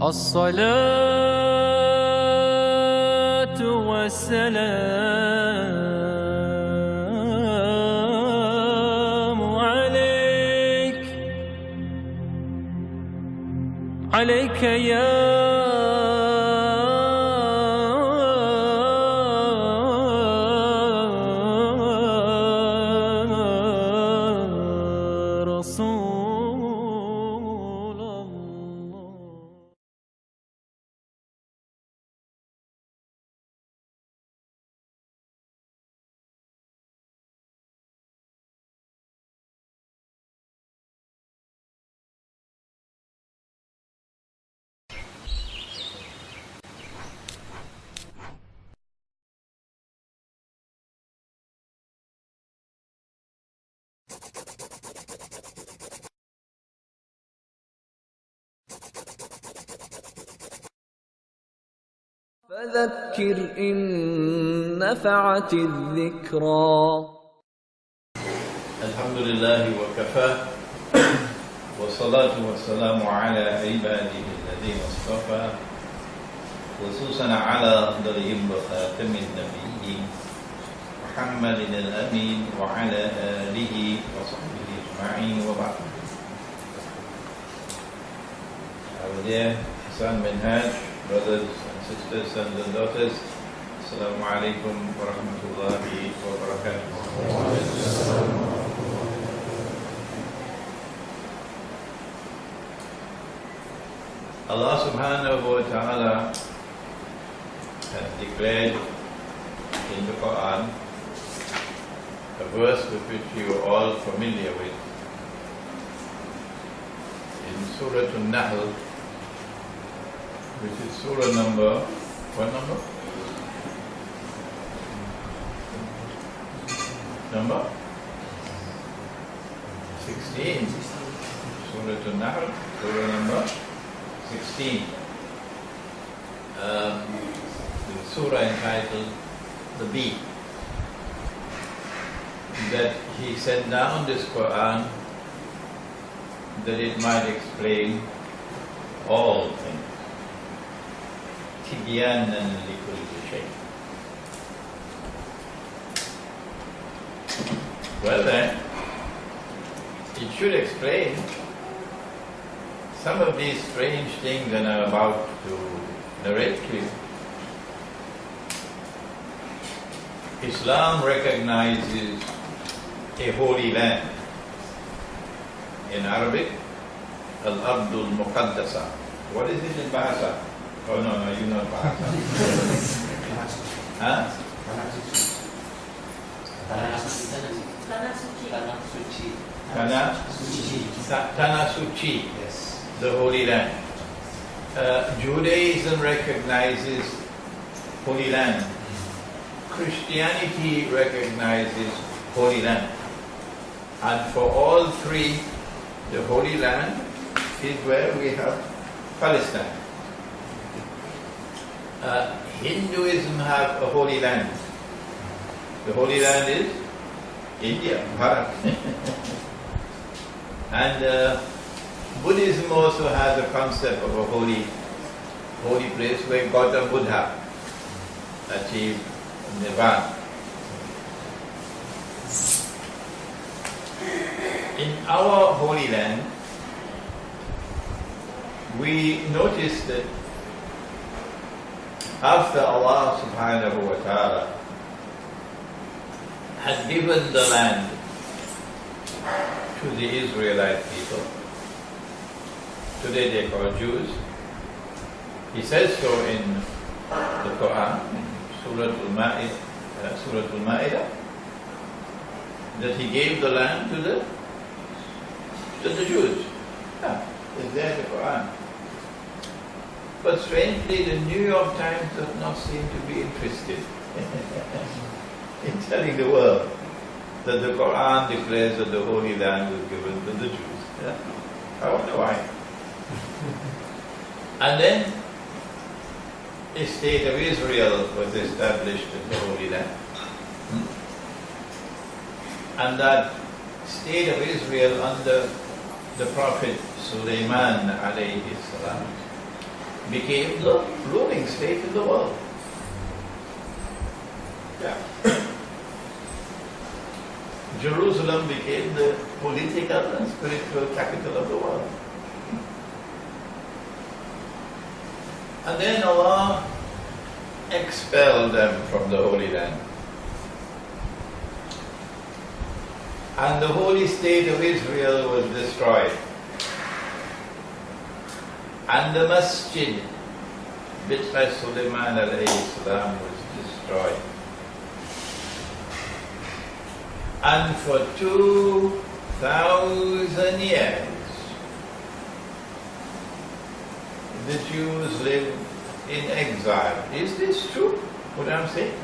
الصلاة والسلام عليك يا رسول الله. فذكر إن نفعت الذكرى. الحمد لله وكفى والصلاة والسلام على عباده الذين اصطفى خصوصا على أفضلهم وخاتم النبيين محمد الأمين وعلى آله وصحبه أجمعين وبعد. Our dear son Minhaj, brothers and sisters, sons and daughters, Assalamu alaikum wa rahmatullahi wa barakatuh. Allah subhanahu wa ta'ala has declared in the Quran a verse with which you are all familiar with. In Surah An-Nahl, which is Surah number, what number? Number 16. Surah An-Nahl, Surah number 16. The surah entitled The Bee. That He sent down this Quran that it might explain all things. تبيانا لكل شيء. Well then, it should explain some of these strange things that I'm about to narrate to you. Islam recognizes a holy land. In Arabic, Al-Ardul Muqaddasa. What is it in Bahasa? Oh no, you know Bahasa. Huh? Tanah Suci. Yes. The Holy Land. Judaism recognizes Holy Land. Christianity recognizes Holy Land. And for all three, the Holy Land is where we have Palestine. Hinduism have a Holy Land. The Holy Land is India, Bharat. And Buddhism also has a concept of a holy place where Gautama Buddha achieved Nirvana. In our Holy Land, we notice that after Allah subhanahu wa ta'ala had given the land to the Israelite people, today they call Jews, He says so in the Quran, in Surah Al-Ma'idah, that He gave the land to the Jews. Yeah, it's there in the Quran. But strangely, the New York Times does not seem to be interested in telling the world that the Quran declares that the Holy Land was given to the Jews. Yeah? I wonder why. And then a state of Israel was established in the Holy Land. And that state of Israel under the Prophet Sulaiman alayhi salam became the ruling state in the world. Yeah. Jerusalem became the political and spiritual capital of the world. And then Allah expelled them from the Holy Land. And the holy state of Israel was destroyed. And the masjid, built by Sulaiman alayhi salam, was destroyed. And for 2,000 years, the Jews lived in exile. Is this true, what I'm saying?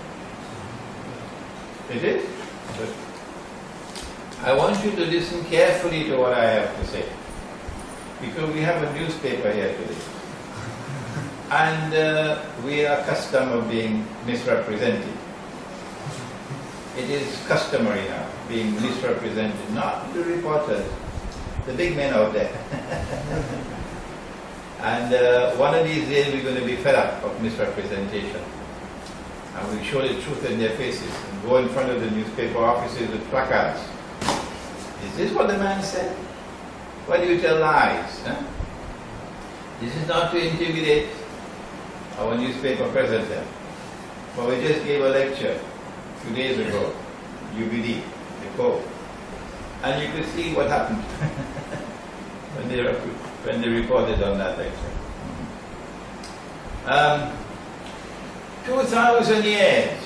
It is? Good. I want you to listen carefully to what I have to say, because we have a newspaper here today. And we are accustomed of being misrepresented. It is customary now, being misrepresented, not the reporters, the big men out there. And one of these days we're going to be fed up of misrepresentation. And we show the truth in their faces and go in front of the newspaper offices with placards. Is this what the man said? Why do you tell lies? Huh? This is not to intimidate our newspaper presenter. But we just gave a lecture 2 days ago, UBD, the code. And you could see what happened when they reported on that lecture. 2,000 years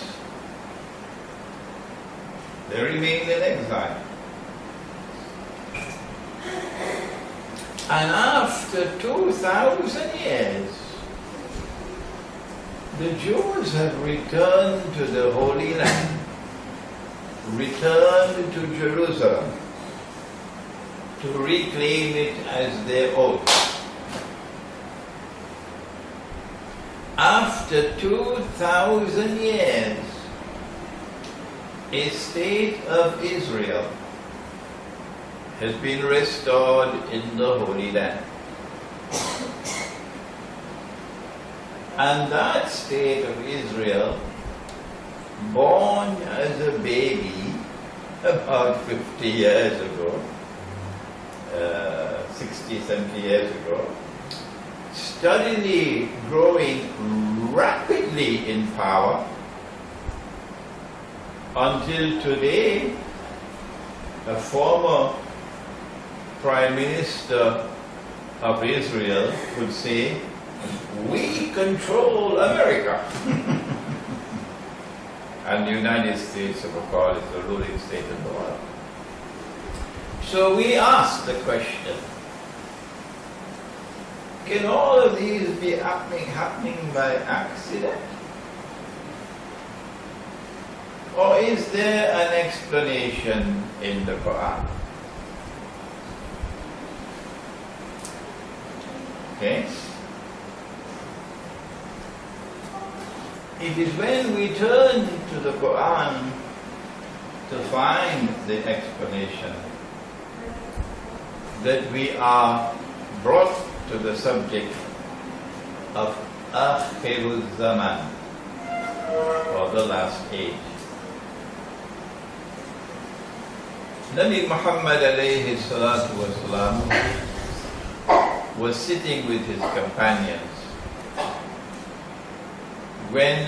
they remained in exile. And after 2,000 years, the Jews have returned to the Holy Land, returned to Jerusalem to reclaim it as their own. After 2,000 years, a state of Israel has been restored in the Holy Land. And that state of Israel, born as a baby about 50 years ago, 60, 70 years ago, steadily growing rapidly in power until today, a former Prime Minister of Israel would say, "We control America." And the United States, of course, is the ruling state of the world. So we ask the question, can all of these be happening by accident? Or is there an explanation in the Quran? Okay? It is when we turn to the Quran to find the explanation that we are brought to the subject of Akhirul Zaman, or the last age. Nabi Muhammad alayhi salatu wasalam was sitting with his companions when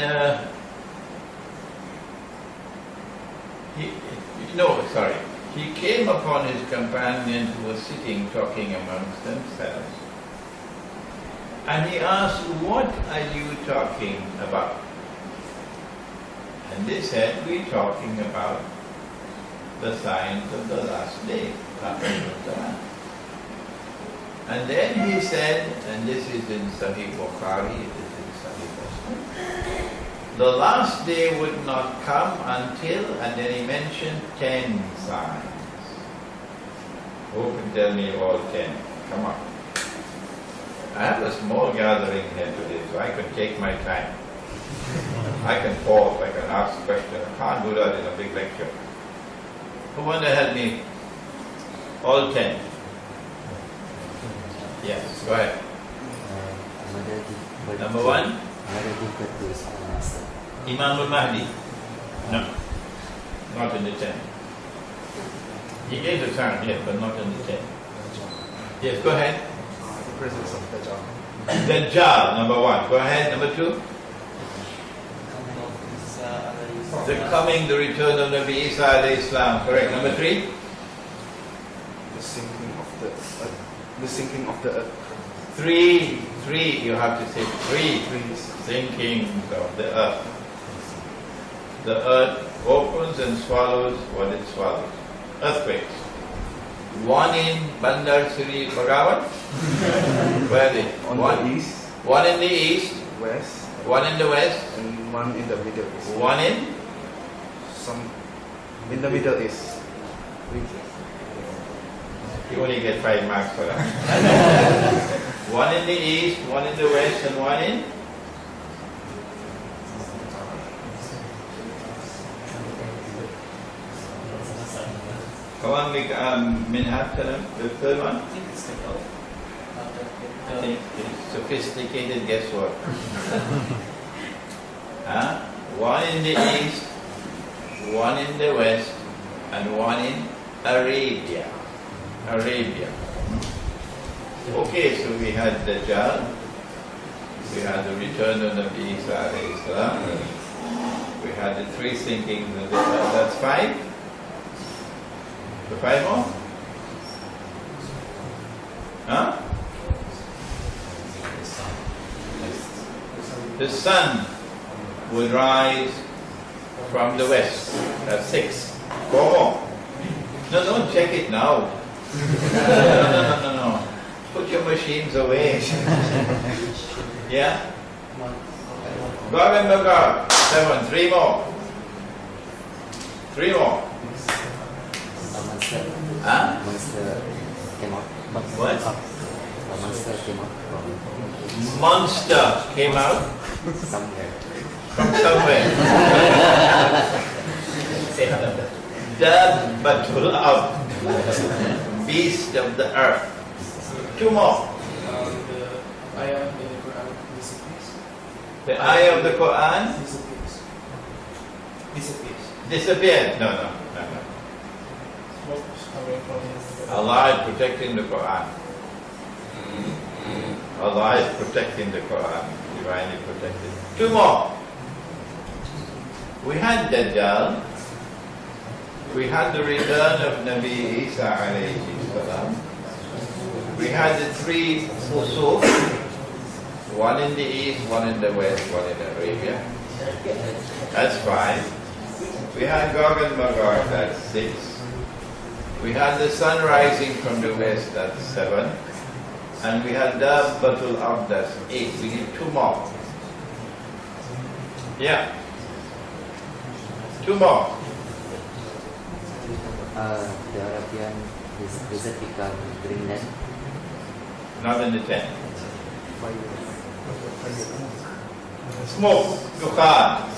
he came upon his companions who were sitting talking amongst themselves, and he asked, "What are you talking about?" And they said, "We're talking about the signs of the last day." And then he said, and this is in Sahih Bukhari, it is in Sahih Muslim, the last day would not come until, and then he mentioned 10 signs. Who can tell me all 10? Come on. I have a small gathering here today, so I can take my time. I can pause, I can ask questions. I can't do that in a big lecture. Who want to help me? All 10. Yes, go ahead. Number 1, Where did you put this on, Master? Imam al-Mahdi. No, not in the 10. He gave the time, yes, but not in the 10. Yes, go ahead. The presence of Dajjal. Dajjal, number 1. Go ahead, number 2. The return of Nabi Isa alayhi salam. Correct. Number 3. The sinking of the earth. The sinking of the earth. 3. You have to say 3. Trees. Sinking of the earth. The earth opens and swallows what it swallows. Earthquakes. 1 in Bandar Sri Begawan. Where are they? On One. the east, One in the east, west, one in the west, and one in the middle east. one in. In the middle east. You only get 5 marks for that. One in the east, one in the west, and one in. Come on, Minhaj, tell him the third one. I think it's sophisticated guesswork. Huh? One in the east, one in the west, and one in Arabia. Okay, so we had Dajjal, we had the return of Nabi Isa alayhi salam, we had the 3 sinkings of the earth. That's 5. So 5 more? Huh? The sun will rise from the west. That's 6. 4 more. No, don't check it now. No. Put your machines away. Yeah? GoG and Magog. 7. 3 more. 3 more. Monster. Huh? Monster came out. What? A monster came out from Monster came out somewhere. from somewhere. Dabbatul Ard. Beast of the earth. 2 more. The ayah in the Quran disappears. The eye of the Quran Disappears. disappeared. No. Smoke's coming from Allah is protecting the Quran. Allah is protecting the Quran. Divinely protected. 2 more. We had Dajjal. We had the return of Nabi Isa alayhi salam. We had the 3 Usuf. 1 in the east, 1 in the west, 1 in Arabia. That's 5. We had GoG and Magog. That's 6. We had the sun rising from the west. That's 7. And we had Dabbatul Ard. That's 8. We need 2 more. Yeah. 2 more. The Arabian desert become Greenland. Not in the 10. Smoke. Dukhan.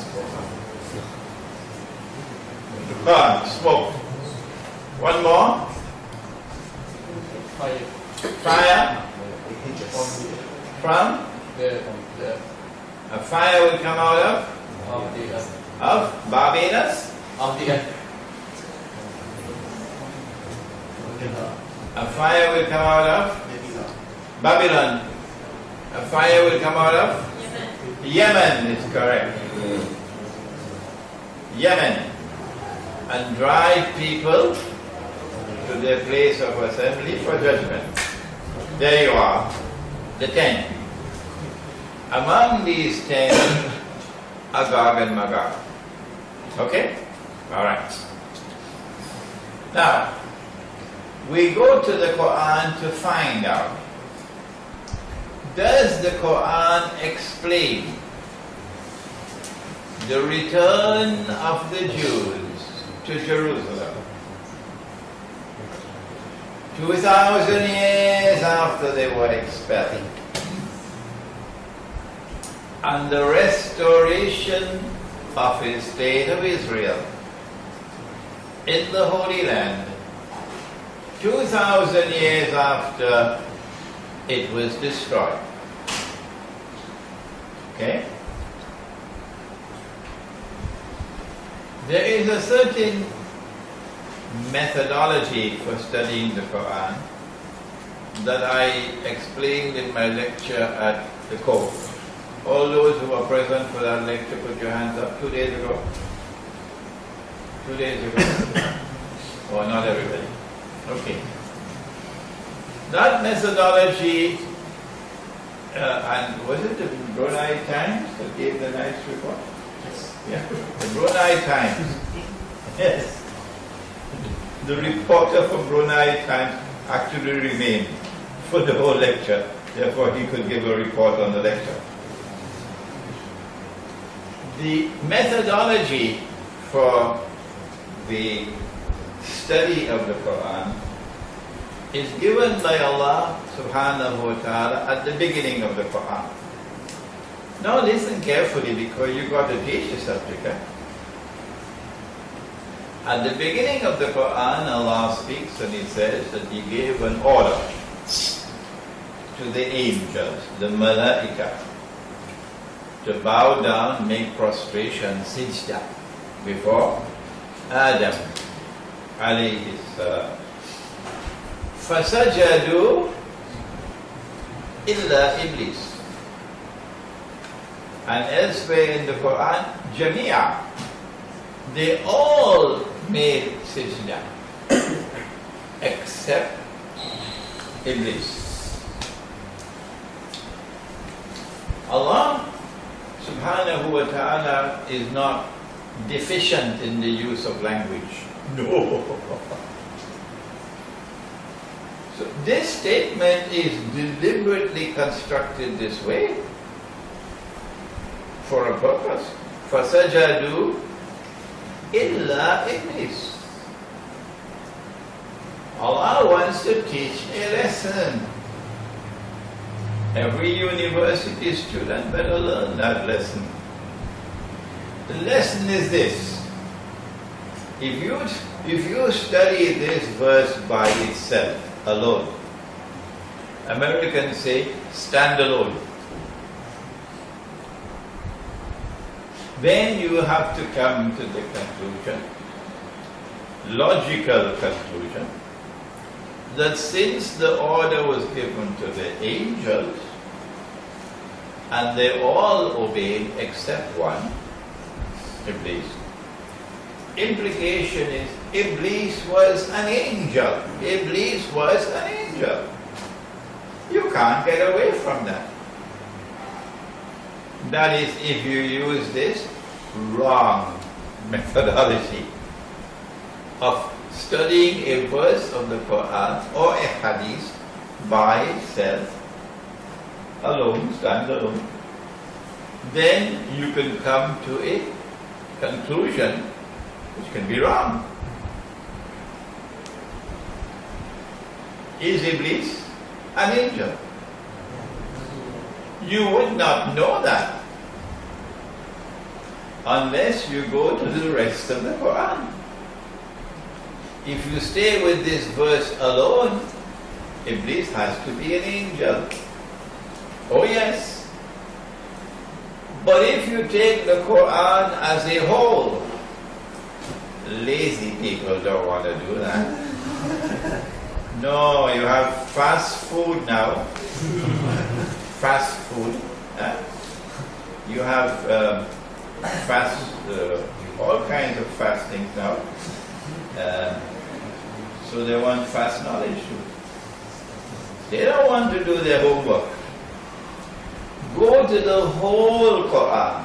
Smoke. 1 more. fire. Fire. From? A fire will come out of Barbados. Of the earth. A fire will come out of Babylon. A fire will come out of Yemen is correct. Yemen. And drive people to their place of assembly for judgment. There you are. The 10. Among these 10 are GoG and Magog. Okay? Alright. Now, we go to the Quran to find out, does the Quran explain the return of the Jews to Jerusalem 2,000 years after they were expelled, and the restoration of the state of Israel in the Holy Land 2,000 years after it was destroyed? Okay? There is a certain methodology for studying the Quran that I explained in my lecture at the Cove. All those who were present for that lecture, put your hands up. 2 days ago. 2 days ago. Oh, not everybody. Okay. That methodology, and was it the Brunei Times that gave the nice report? Yes. Yeah, the Brunei Times. Yes. The reporter from Brunei Times actually remained for the whole lecture. Therefore, he could give a report on the lecture. The methodology for the study of the Quran is given by Allah subhanahu wa ta'ala at the beginning of the Quran. Now listen carefully because you've got to teach the subject. At the beginning of the Quran, Allah speaks and He says that He gave an order to the angels, the malaika, to bow down, make prostration, sijda, before Adam alayhi salam. فَسَجَدُوا إِلَّا إِبْلِيسِ. And elsewhere in the Quran, Jamia, they all made sijda except Iblis. Allah subhanahu wa ta'ala is not deficient in the use of language. No. So this statement is deliberately constructed this way for a purpose. فَسَجَدُوا إِلَّا إِبْلِيسِ. Allah wants to teach a lesson. Every university student better learn that lesson. The lesson is this. If you study this verse by itself, alone, Americans say stand alone, then you have to come to the conclusion, logical conclusion, that since the order was given to the angels and they all obeyed except one, Iblis, implication is Iblis was an angel. Iblis was an angel. You can't get away from that. That is, if you use this wrong methodology of studying a verse of the Quran or a hadith by itself, alone, stand alone, then you can come to a conclusion which can be wrong. Is Iblis an angel? You would not know that unless you go to the rest of the Quran. If you stay with this verse alone, Iblis has to be an angel. Oh yes. But if you take the Quran as a whole, lazy people don't want to do that. No, you have fast food now. Fast food. You have all kinds of fastings now. So they want fast knowledge too. They don't want to do their homework. Go to the whole Quran.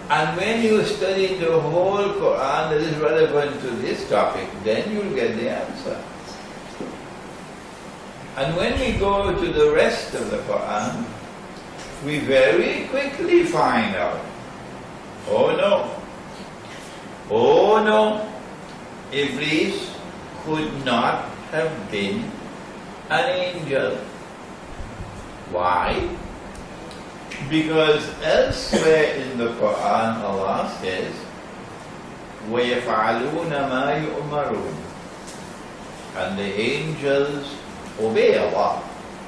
And when you study the whole Quran that is relevant to this topic, then you'll get the answer. And when we go to the rest of the Quran, we very quickly find out, oh no, Iblis could not have been an angel. Why? Because elsewhere in the Quran Allah says, وَيَفْعَلُونَ مَا يُؤْمَرُونَ, and the angels obey Allah.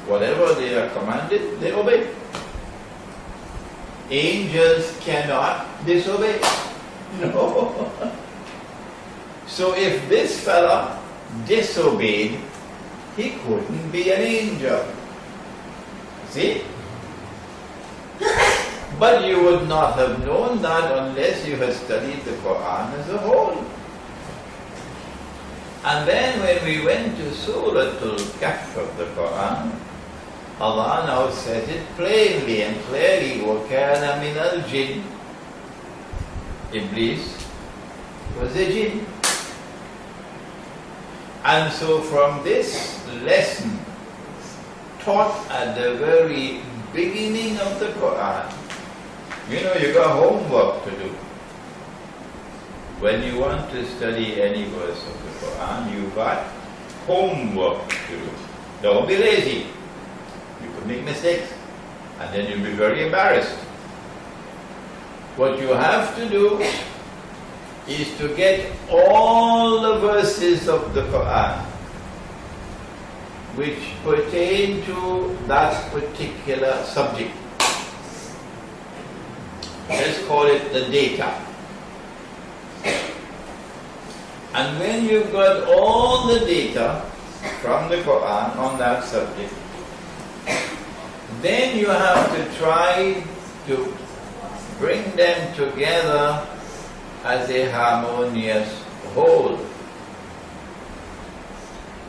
Whatever they are commanded, they obey. angels cannot disobey. No. So if this fella disobeyed, he couldn't be an angel. See? But you would not have known that unless you had studied the Quran as a whole. And then when we went to Surah Al-Kahf of the Quran, Allah now said it plainly and clearly, وَكَانَ مِنَ الْجِنِّ. Iblis was a jinn. And so from this lesson taught at the very beginning of the Quran, you know, you got homework to do. When you want to study any verse of the Quran, you got homework to do. Don't be lazy. You could make mistakes and then you'll be very embarrassed. What you have to do is to get all the verses of the Quran which pertain to that particular subject. Let's call it the data. And when you've got all the data from the Quran on that subject, then you have to try to bring them together as a harmonious whole.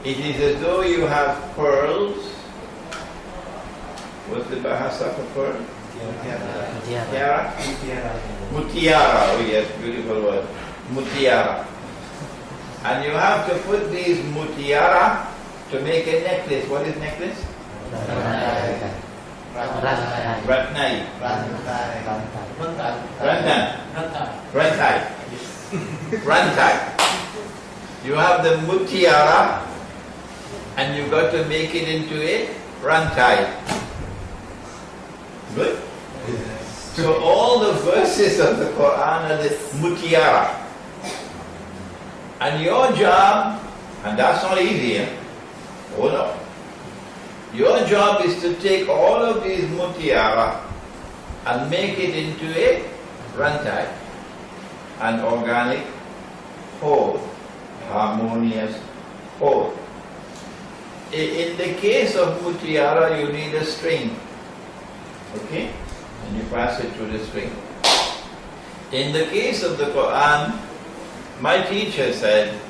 It is as though you have pearls. What's the bahasa for pearl? Mutiara? Mutiara, oh yes, beautiful word. Mutiara. And you have to put these mutiara to make a necklace. What is necklace? Ratnai. Rantai. You have the mutiara and you got to make it into a rantai. Good? So all the verses of the Quran are the mutiara. And your job, and that's not easy, oh no. Your job is to take all of these mutiara and make it into a rantai, an organic whole, harmonious whole. In the case of mutiara, you need a string, okay? And you pass it through the string. In the case of the Quran, my teacher said,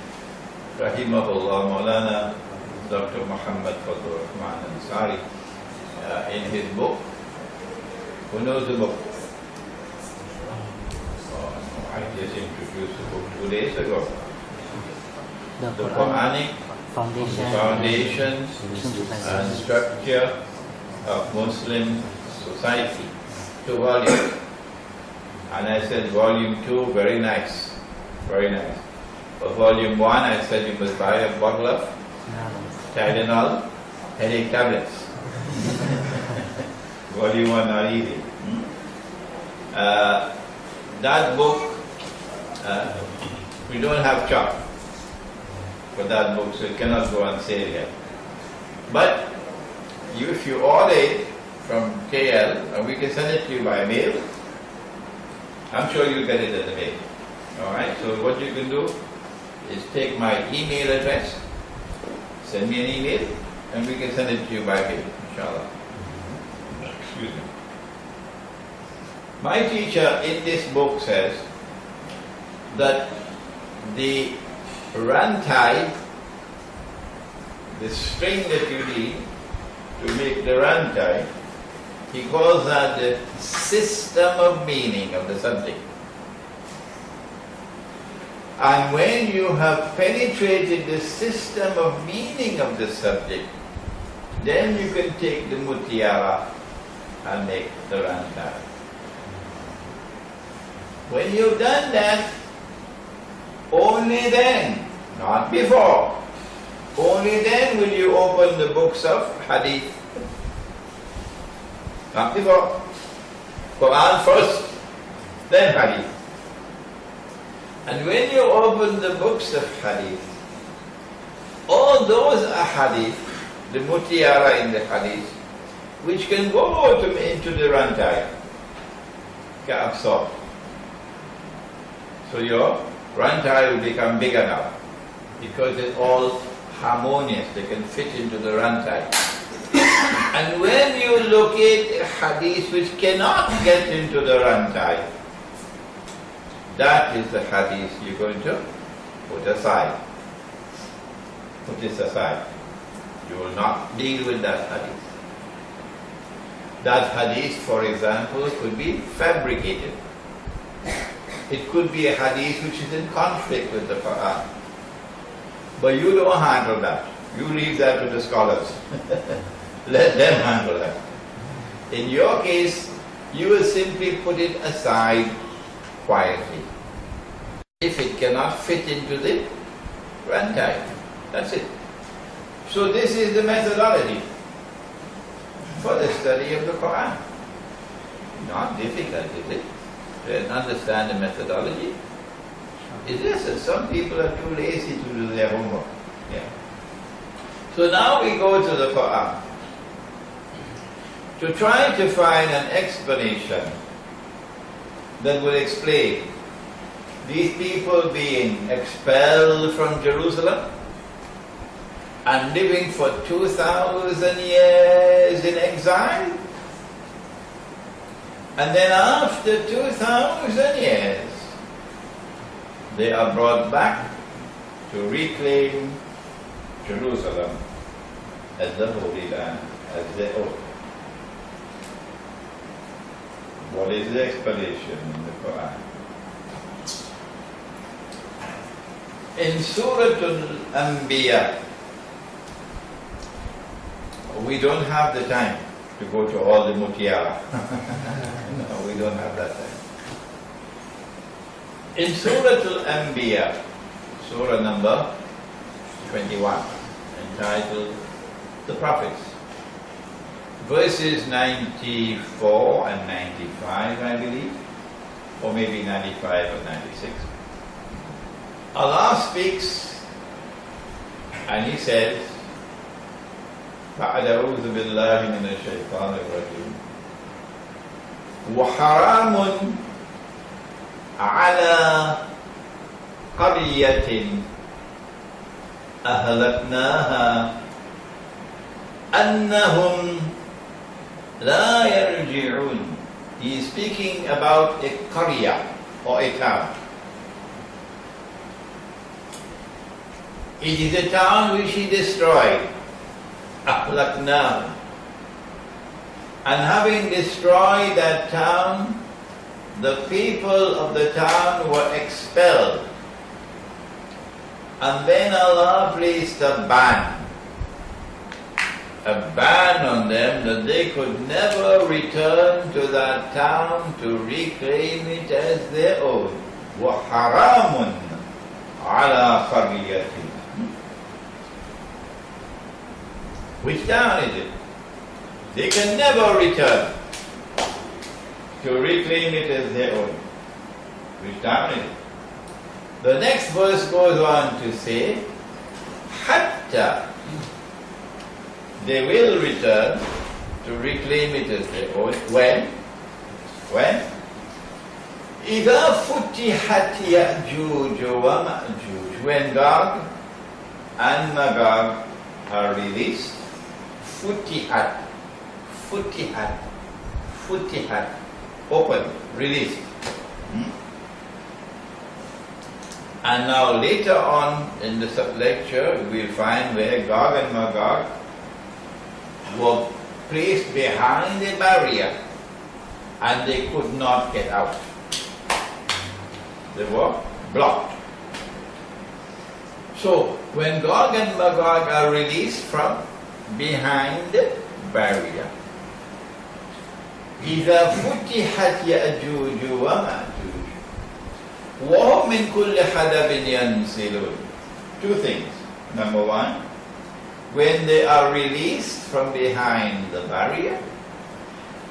Rahimahullah, Maulana Dr. Muhammad Fadl Rahman Ansari, in his book, who knows the book? Oh, no, I just introduced the book 2 days ago. The Quranic Foundations and Structure of Muslim Society, 2 volumes. And I said, volume 2, very nice, very nice. For volume 1, I said you must buy a bottle of Tylenol, headache tablets. Volume 1, not easy. That book, we don't have chalk for that book, so it cannot go on sale yet. But if you order it from KL, and we can send it to you by mail, I'm sure you'll get it in the mail. Alright, so what you can do is take my email address, send me an email, and we can send it to you by mail, inshallah. Excuse me. My teacher in this book says that the rantai, the string that you need to make the rantai, he calls that the system of meaning of the subject. And when you have penetrated the system of meaning of the subject, then you can take the mutiara and make the rantai. When you've done that, only then, not before, only then will you open the books of hadith. Not before. Quran first, then hadith. And when you open the books of hadith, all those ahadith, the mutiara in the hadith, which can go into the rantai, get absorbed. So your rantai will become bigger now because it's all harmonious. They can fit into the rantai. And when you locate a hadith which cannot get into the rantai, that is the hadith you're going to put aside. Put this aside. You will not deal with that hadith. That hadith, for example, could be fabricated. It could be a hadith which is in conflict with the Quran. But you don't handle that. You leave that to the scholars. Let them handle that. In your case, you will simply put it aside quietly. If it cannot fit into the rantai, that's it. So this is the methodology for the study of the Quran. Not difficult, is it? To understand the methodology. It is that some people are too lazy to do their homework. Yeah. So now we go to the Quran to try to find an explanation that will explain these people being expelled from Jerusalem and living for 2,000 years in exile. And then after 2,000 years, they are brought back to reclaim Jerusalem as the Holy Land, as their own. What is the explanation in the Quran? In Surah Al-Anbiya, we don't have the time to go to all the mutiara. No, we don't have that time. In Surah Al-Anbiya, Surah number 21, entitled The Prophets, verses 94 and 95, I believe, or maybe 95 or 96. Allah speaks and He says, فَأَعُوذُ بِاللَّهِ مِنَ الشَّيْطَانِ الرَّجِيمِ وَحَرَامٌ عَلَى قَرْيَةٍ أَهْلَكْنَاهَا أَنَّهُمْ لَا يَرْجِعُونَ. He is speaking about a qarya or a town. It is a town which He destroyed. أَهْلَكْنَاهُ. And having destroyed that town, the people of the town were expelled. And then Allah placed a ban on them that they could never return to that town to reclaim it as their own. وَحَرَامٌ عَلَى قَرْيَةٍ. Which town is it? They can never return to reclaim it as their own. Which town is it? The next verse goes on to say, Hatta, they will return to reclaim it as their own. When? إِذَا فُتِحَتْ يَأْجُوجُ وَمَأْجُوجُ. When Gog and Magog are released. Futihat, open, released. And now later on in the lecture we will find where Gog and Magog were placed behind a barrier and they could not get out. They were blocked. So when Gog and Magog are released from behind the barrier, إِذَا فُتِحَتْ يَأْجُوجُ وَمَأْجُوجُ وَهُمْ مِنْ كُلِّ حَدَبٍ يَنْسِلُونَ. Two things. Number one, when they are released from behind the barrier.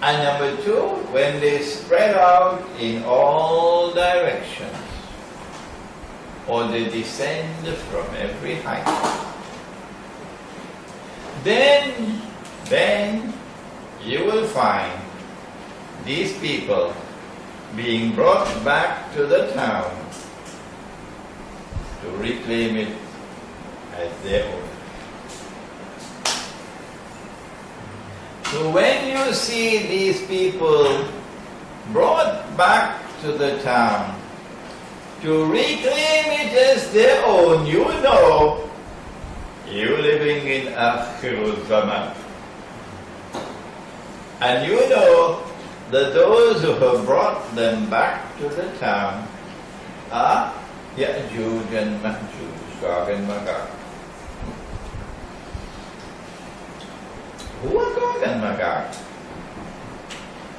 And number two, when they spread out in all directions, or they descend from every height. Then you will find these people being brought back to the town to reclaim it as their own. So when you see these people brought back to the town to reclaim it as their own, you know you're living in Akhirul Zaman. And you know that those who have brought them back to the town are Yajuj and Majuj, GoG and Magog. Who are GoG and Magog?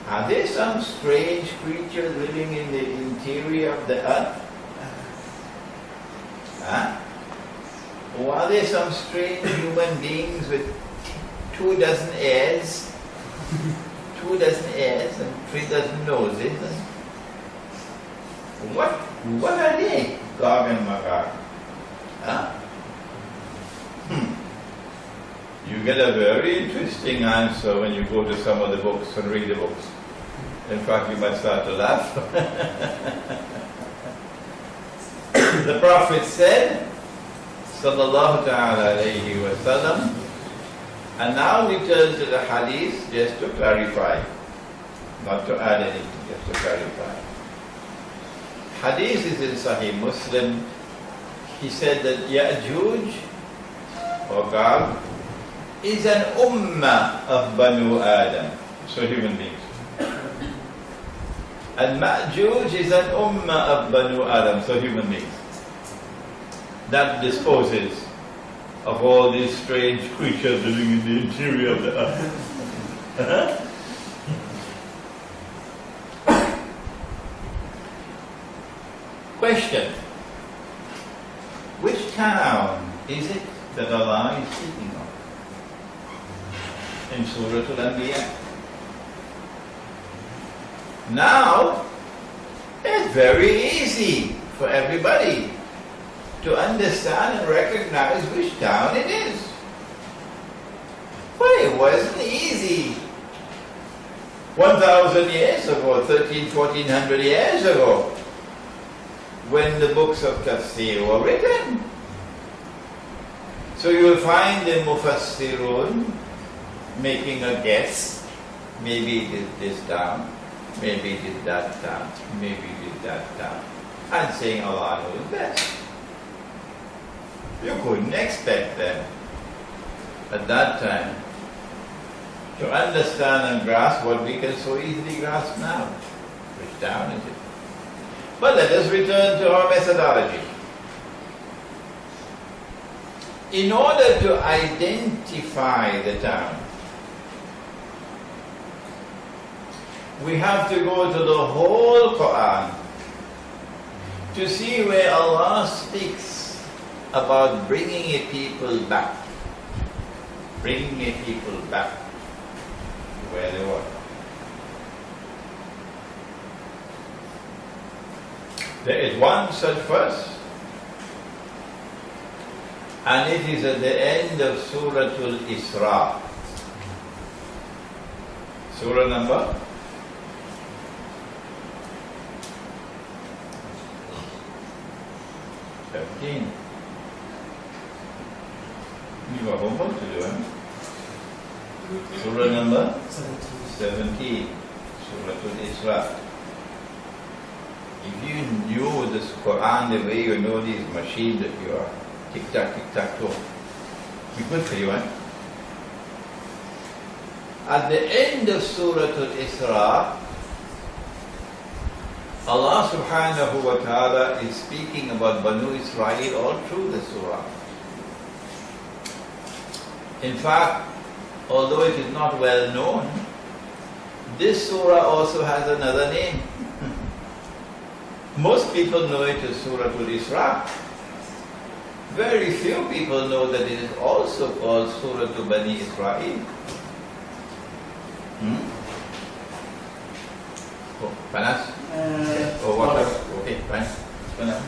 Are they some strange creatures living in the interior of the earth? Huh? Or are they some strange human beings with 24 ears? 24 ears and 3 noses? What are they, GoG and Magog? Huh? You get a very interesting answer when you go to some of the books and read the books. In fact, you might start to laugh. The Prophet said, Sallallahu Ta'ala Alayhi wa Sallam, and now we turn to the hadith just to clarify, not to add anything, just to clarify. Hadith is in Sahih Muslim. He said that Yajuj or GoG is an ummah of Banu Adam, so human beings. And Majuj is an ummah of Banu Adam, so human beings. That disposes of all these strange creatures living in the interior of the earth. Question. Which town is it that Allah is speaking of? In Surah Al-Anbiya. Now, it's very easy for everybody to understand and recognize which town it is. But it wasn't easy 1,000 years ago, 1400 years ago, when the books of Tafsir were written. So you will find the Mufassirun making a guess. Maybe it is this town, maybe it is that town, maybe it is that town, and saying Allah knows best. You couldn't expect them at that time to understand and grasp what we can so easily grasp now. Which town is it? But let us return to our methodology. In order to identify the town, we have to go to the whole Quran to see where Allah speaks about bringing a people back. Bringing a people back to where they were. There is one such verse, and it is at the end of Surah Al-Isra. Surah number 17. You got homework to do, eh? Surah number 17. Surah Al-Isra. If you knew this Quran the way you know these machines that you are, tick-tack, tick-tack-toe, be good for you, eh? At the end of Surah Al-Isra, Allah subhanahu wa ta'ala is speaking about Banu Israel all through the surah. In fact, although it is not well known, this surah also has another name. Most people know it as Surah Al-Isra. Very few people know that it is also called Surah Bani Israel. Oh, panas? Oh, water. Okay, fine. Panas.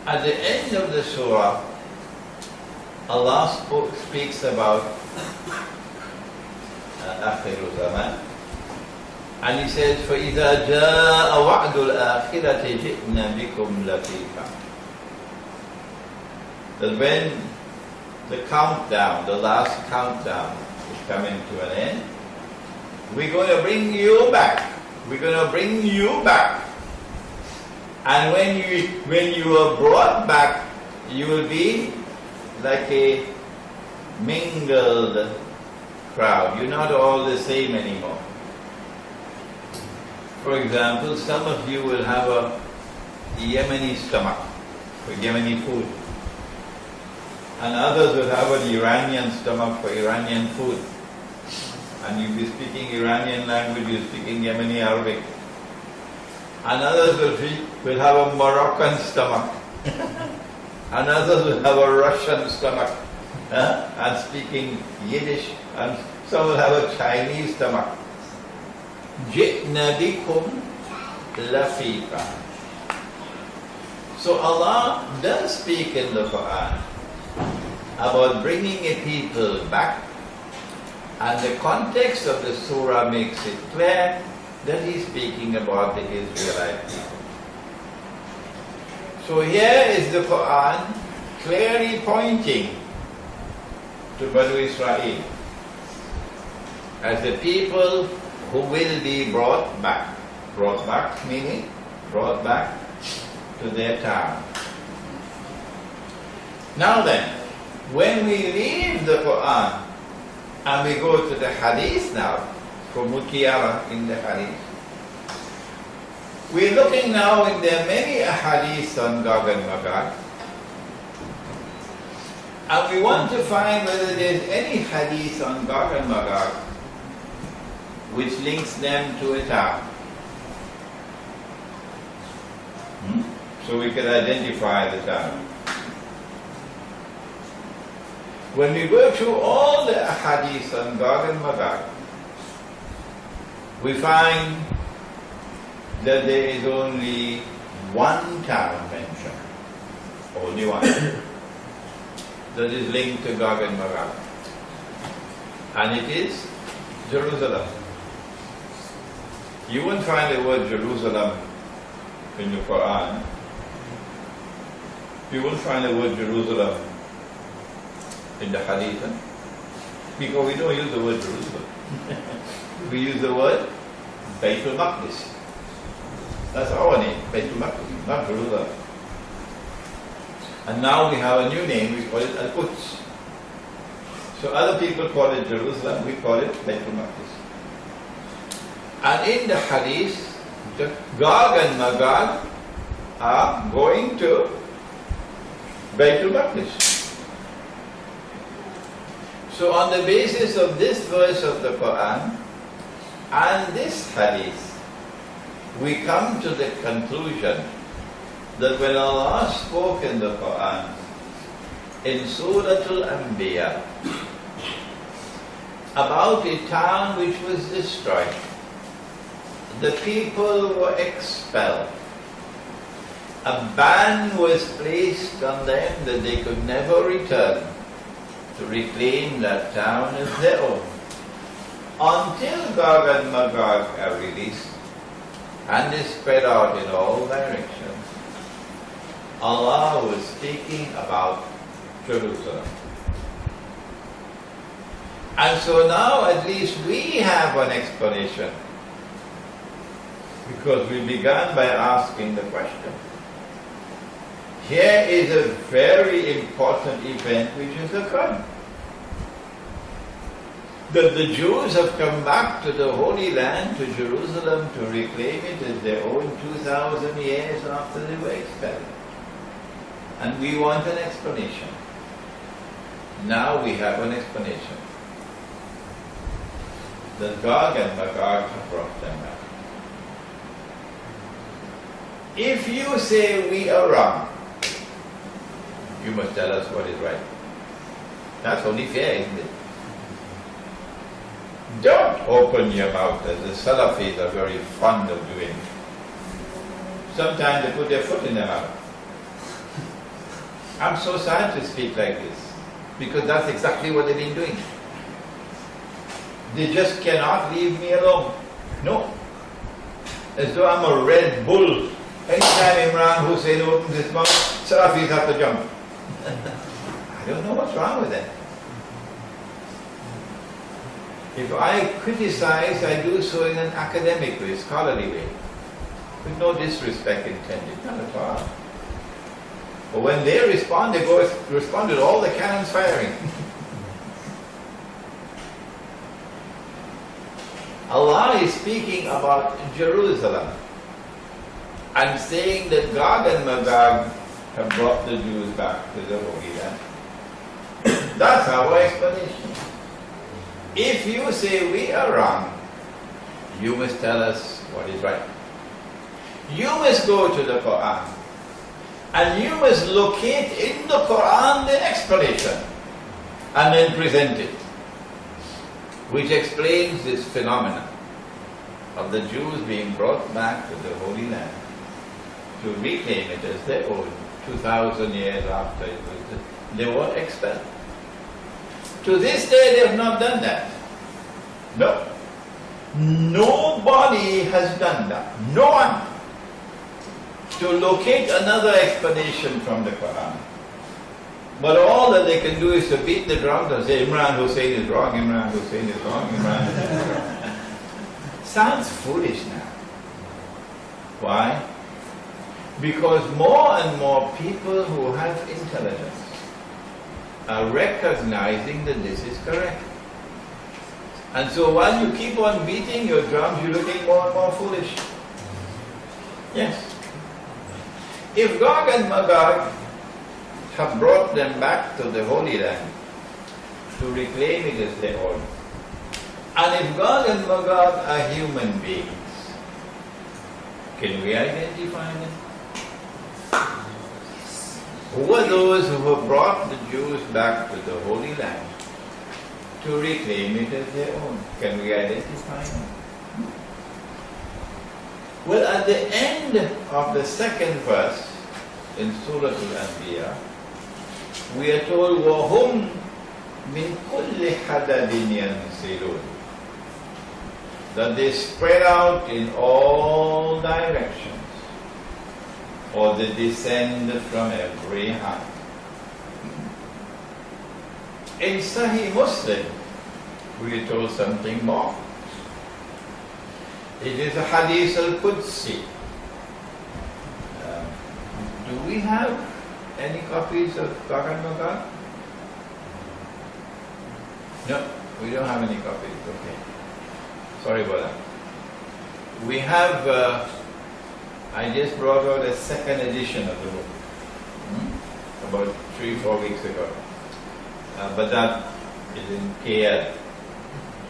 At the end of the surah, Allah speaks about آخر زمان. And he says, فَإِذَا جَاءَ وَعْدُ الْآخِرَةِ جِئْنَا بِكُمْ لَطِيفًا. That when the countdown, the last countdown is coming to an end, we're going to bring you back. We're going to bring you back. And when you are brought back, you will be like a mingled crowd. You're not all the same anymore. For example, some of you will have a Yemeni stomach for Yemeni food. And others will have an Iranian stomach for Iranian food. And you'll be speaking Iranian language, you're speaking Yemeni Arabic. And others will have a Moroccan stomach. And others will have a Russian stomach and speaking Yiddish. And some will have a Chinese stomach. جِئْنَا بِكُمْ لَفِيفًا. So Allah does speak in the Quran about bringing a people back, and the context of the surah makes it clear that he's speaking about the Israelite people. So here is the Quran clearly pointing to Banu Israel as the people who will be brought back. Brought back meaning brought back to their town. Now then, when we leave the Quran and we go to the Hadith now, for Mutiyara in the Hadith, we're looking now in there are many Hadiths on GoG and Magog, and we want to find whether there's any Hadith on GoG and Magog which links them to a town. So we can identify the town. When we go through all the Hadiths on GoG and Magog, we find that there is only one town mentioned, only one, that is linked to GoG and Magog, and it is Jerusalem. You won't find the word Jerusalem in the Quran. You won't find the word Jerusalem in the Hadith, because we don't use the word Jerusalem. We use the word Baitul Maqdis. That's our name, Baitul Maqdis, not Jerusalem. And now we have a new name, we call it Al-Quds. So other people call it Jerusalem, we call it Baitul Maqdis. And in the Hadith, GoG and Magog are going to Baitul Maqdis. So on the basis of this verse of the Quran and this Hadith, we come to the conclusion that when Allah spoke in the Quran, in Surah Al-Anbiya, about a town which was destroyed, the people were expelled. A ban was placed on them that they could never return to reclaim that town as their own, until GoG and Magog are released and is spread out in all directions. Allah was speaking about Jerusalem. And so now at least we have an explanation, because we began by asking the question. Here is a very important event which has occurred. That the Jews have come back to the Holy Land, to Jerusalem, to reclaim it as their own 2,000 years after they were expelled. And we want an explanation. Now we have an explanation. That GoG and Magog have brought them back. If you say we are wrong, you must tell us what is right. That's only fair, isn't it? Don't open your mouth, as the Salafis are very fond of doing. Sometimes they put their foot in their mouth. I'm so sad to speak like this, because that's exactly what they've been doing. They just cannot leave me alone. No. As though I'm a Red Bull. Anytime Imran Hussein opens his mouth, Sarafis have to jump. I don't know what's wrong with that. If I criticize, I do so in an academic way, scholarly way, with no disrespect intended, not at all. But when they respond, they respond with all the cannons firing. Allah is speaking about Jerusalem and saying that Gog and Magog have brought the Jews back to the Holy Land. That's our explanation. If you say we are wrong, you must tell us what is right. You must go to the Quran and you must locate in the Quran the explanation and then present it, which explains this phenomenon of the Jews being brought back to the Holy Land to reclaim it as their own 2,000 years after they were expelled. To this day they have not done that. No. Nobody has done that. No one. To locate another explanation from the Quran. But all that they can do is to beat the drums and say Imran Hussein is wrong, Imran Hussein is wrong, Imran Hussein is wrong. Sounds foolish now. Why? Because more and more people who have intelligence are recognizing that this is correct. And so while you keep on beating your drums, you're looking more and more foolish. Yes. If Gog and Magog have brought them back to the Holy Land to reclaim it as their own, and if Gog and Magog are human beings, can we identify them? Who are those who have brought the Jews back to the Holy Land to reclaim it as their own? Can we identify them? Well, at the end of the second verse in Surah Al-Anbiya, we are told, وَهُمْ مِنْ كُلِّ حَدَدٍ يَنْسِلُونَ, that they spread out in all directions, or they descend from every height. In Sahih Muslim, we are told something more. It is a Hadith al-Qudsi. Do we have any copies of Gog and Magog? No, we don't have any copies. Okay. Sorry about that. We have, I just brought out a second edition of the book, about 3-4 weeks ago. But that is in KL.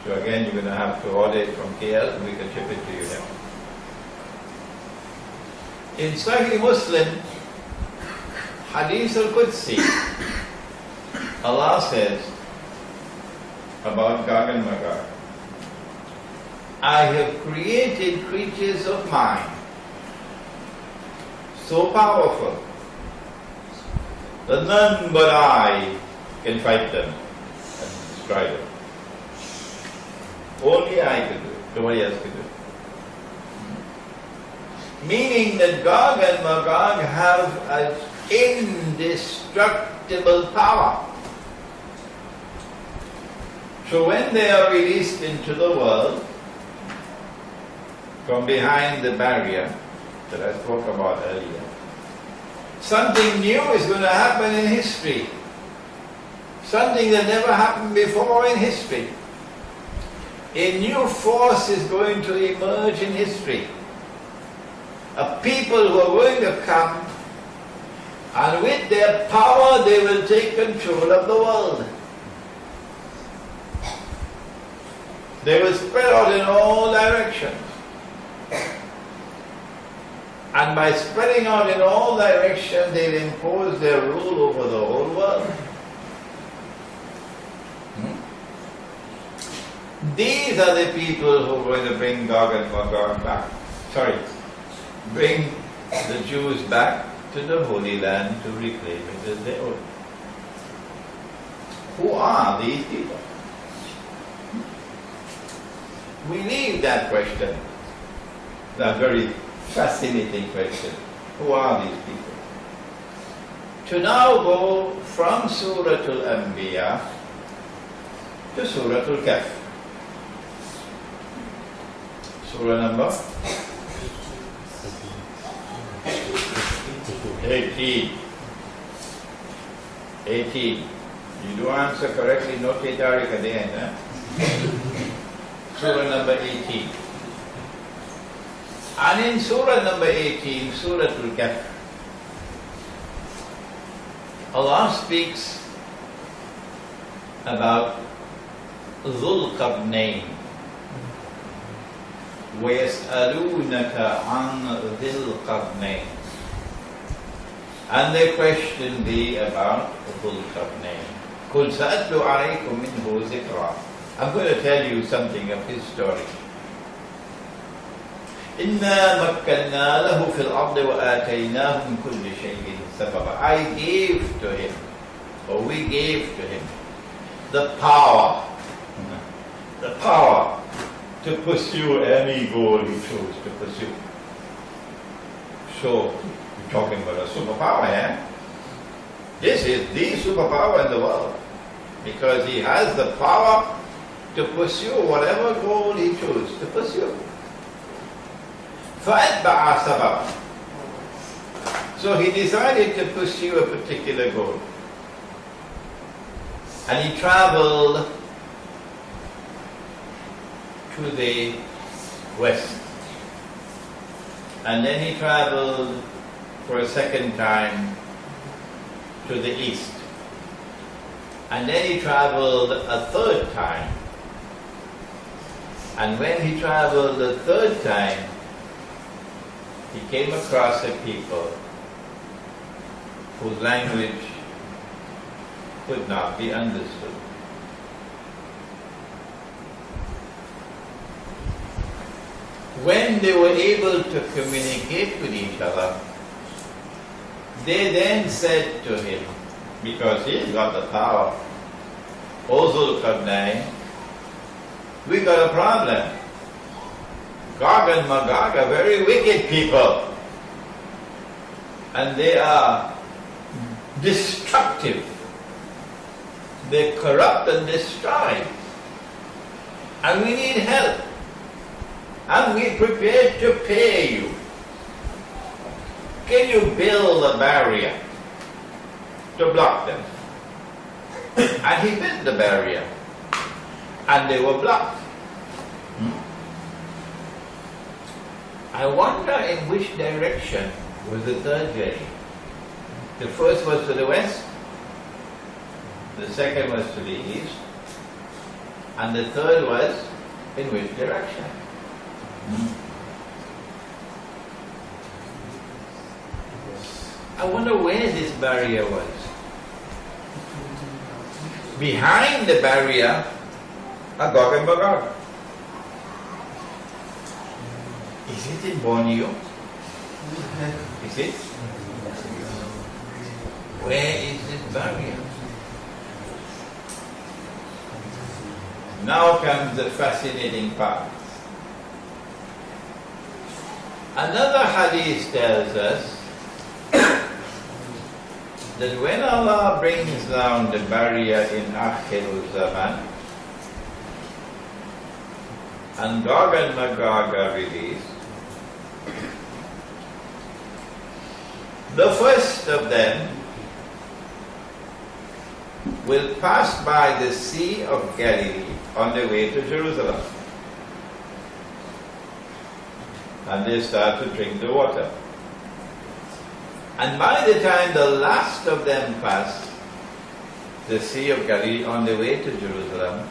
So again, you're going to have to order it from KL and we can ship it to you now. In Sahih Muslim, Hadith al-Qudsi, Allah says about Gog and Magog, I have created creatures of mine so powerful that none but I can fight them and destroy them. Only I can do it, nobody else can do it. Meaning that Gog and Magog have an indestructible power. So when they are released into the world from behind the barrier that I spoke about earlier, something new is going to happen in history. Something that never happened before in history. A new force is going to emerge in history. A people who are going to come, and with their power they will take control of the world. They will spread out in all directions. And by spreading out in all directions, they'll impose their rule over the whole world. These are the people who are going to bring Gog and Magog back. Bring the Jews back to the Holy Land to reclaim it as their own. Who are these people? we leave that question, that very fascinating question. Who are these people? To now go from Surah Al-Anbiya to Surah Al-Kahf. Surah number 18. 18. You do answer correctly, no Tariq at the end. Surah number 18. And in Surah number 18, Surah Al-Kahf, Allah speaks about Dhul Qarnayn. وَيَسْأَلُونَكَ عَنْ ذِي الْقَرْنَيْنِ. And they question thee about Dhul Qarnayn. قُلْ سَأَتْلُ عَلَيْكُمْ مِنْهُ ذِكْرًا. I'm going to tell you something of his story. إِنَّا مَكَّنَّا لَهُ فِي الْأَرْضِ وَآتَيْنَاهُ مِنْ كُلِّ شَيْءٍ سَبَبًا. I gave to him, or we gave to him, the power to pursue any goal he chose to pursue. So, we're talking about a superpower, eh? This is the superpower in the world, because he has the power to pursue whatever goal he chose to pursue. فَأَتْبَعَ سَبَبًا. So he decided to pursue a particular goal. And he traveled to the west. And then he traveled for a second time to the east. And then he traveled a third time. And when he traveled the third time, he came across a people whose language could not be understood. When they were able to communicate with each other, they then said to him, because he's got the power, O Dhul Qarnayn, we got a problem. GoG and Magog are very wicked people, and they are destructive. They corrupt and destroy, and we need help, and we're prepared to pay you. Can you build a barrier to block them? And he built the barrier, and they were blocked. I wonder in which direction was the third journey. The first was to the west, the second was to the east, and the third was in which direction? I wonder where this barrier was. Behind the barrier are GoG and Magog. Is it in Borneo? Is it? Where is this barrier? Now comes the fascinating part. Another hadith tells us that when Allah brings down the barrier in Akhirul Zaman and GoG and Magog are released, the first of them will pass by the Sea of Galilee on their way to Jerusalem. And they start to drink the water. And by the time the last of them pass the Sea of Galilee on their way to Jerusalem,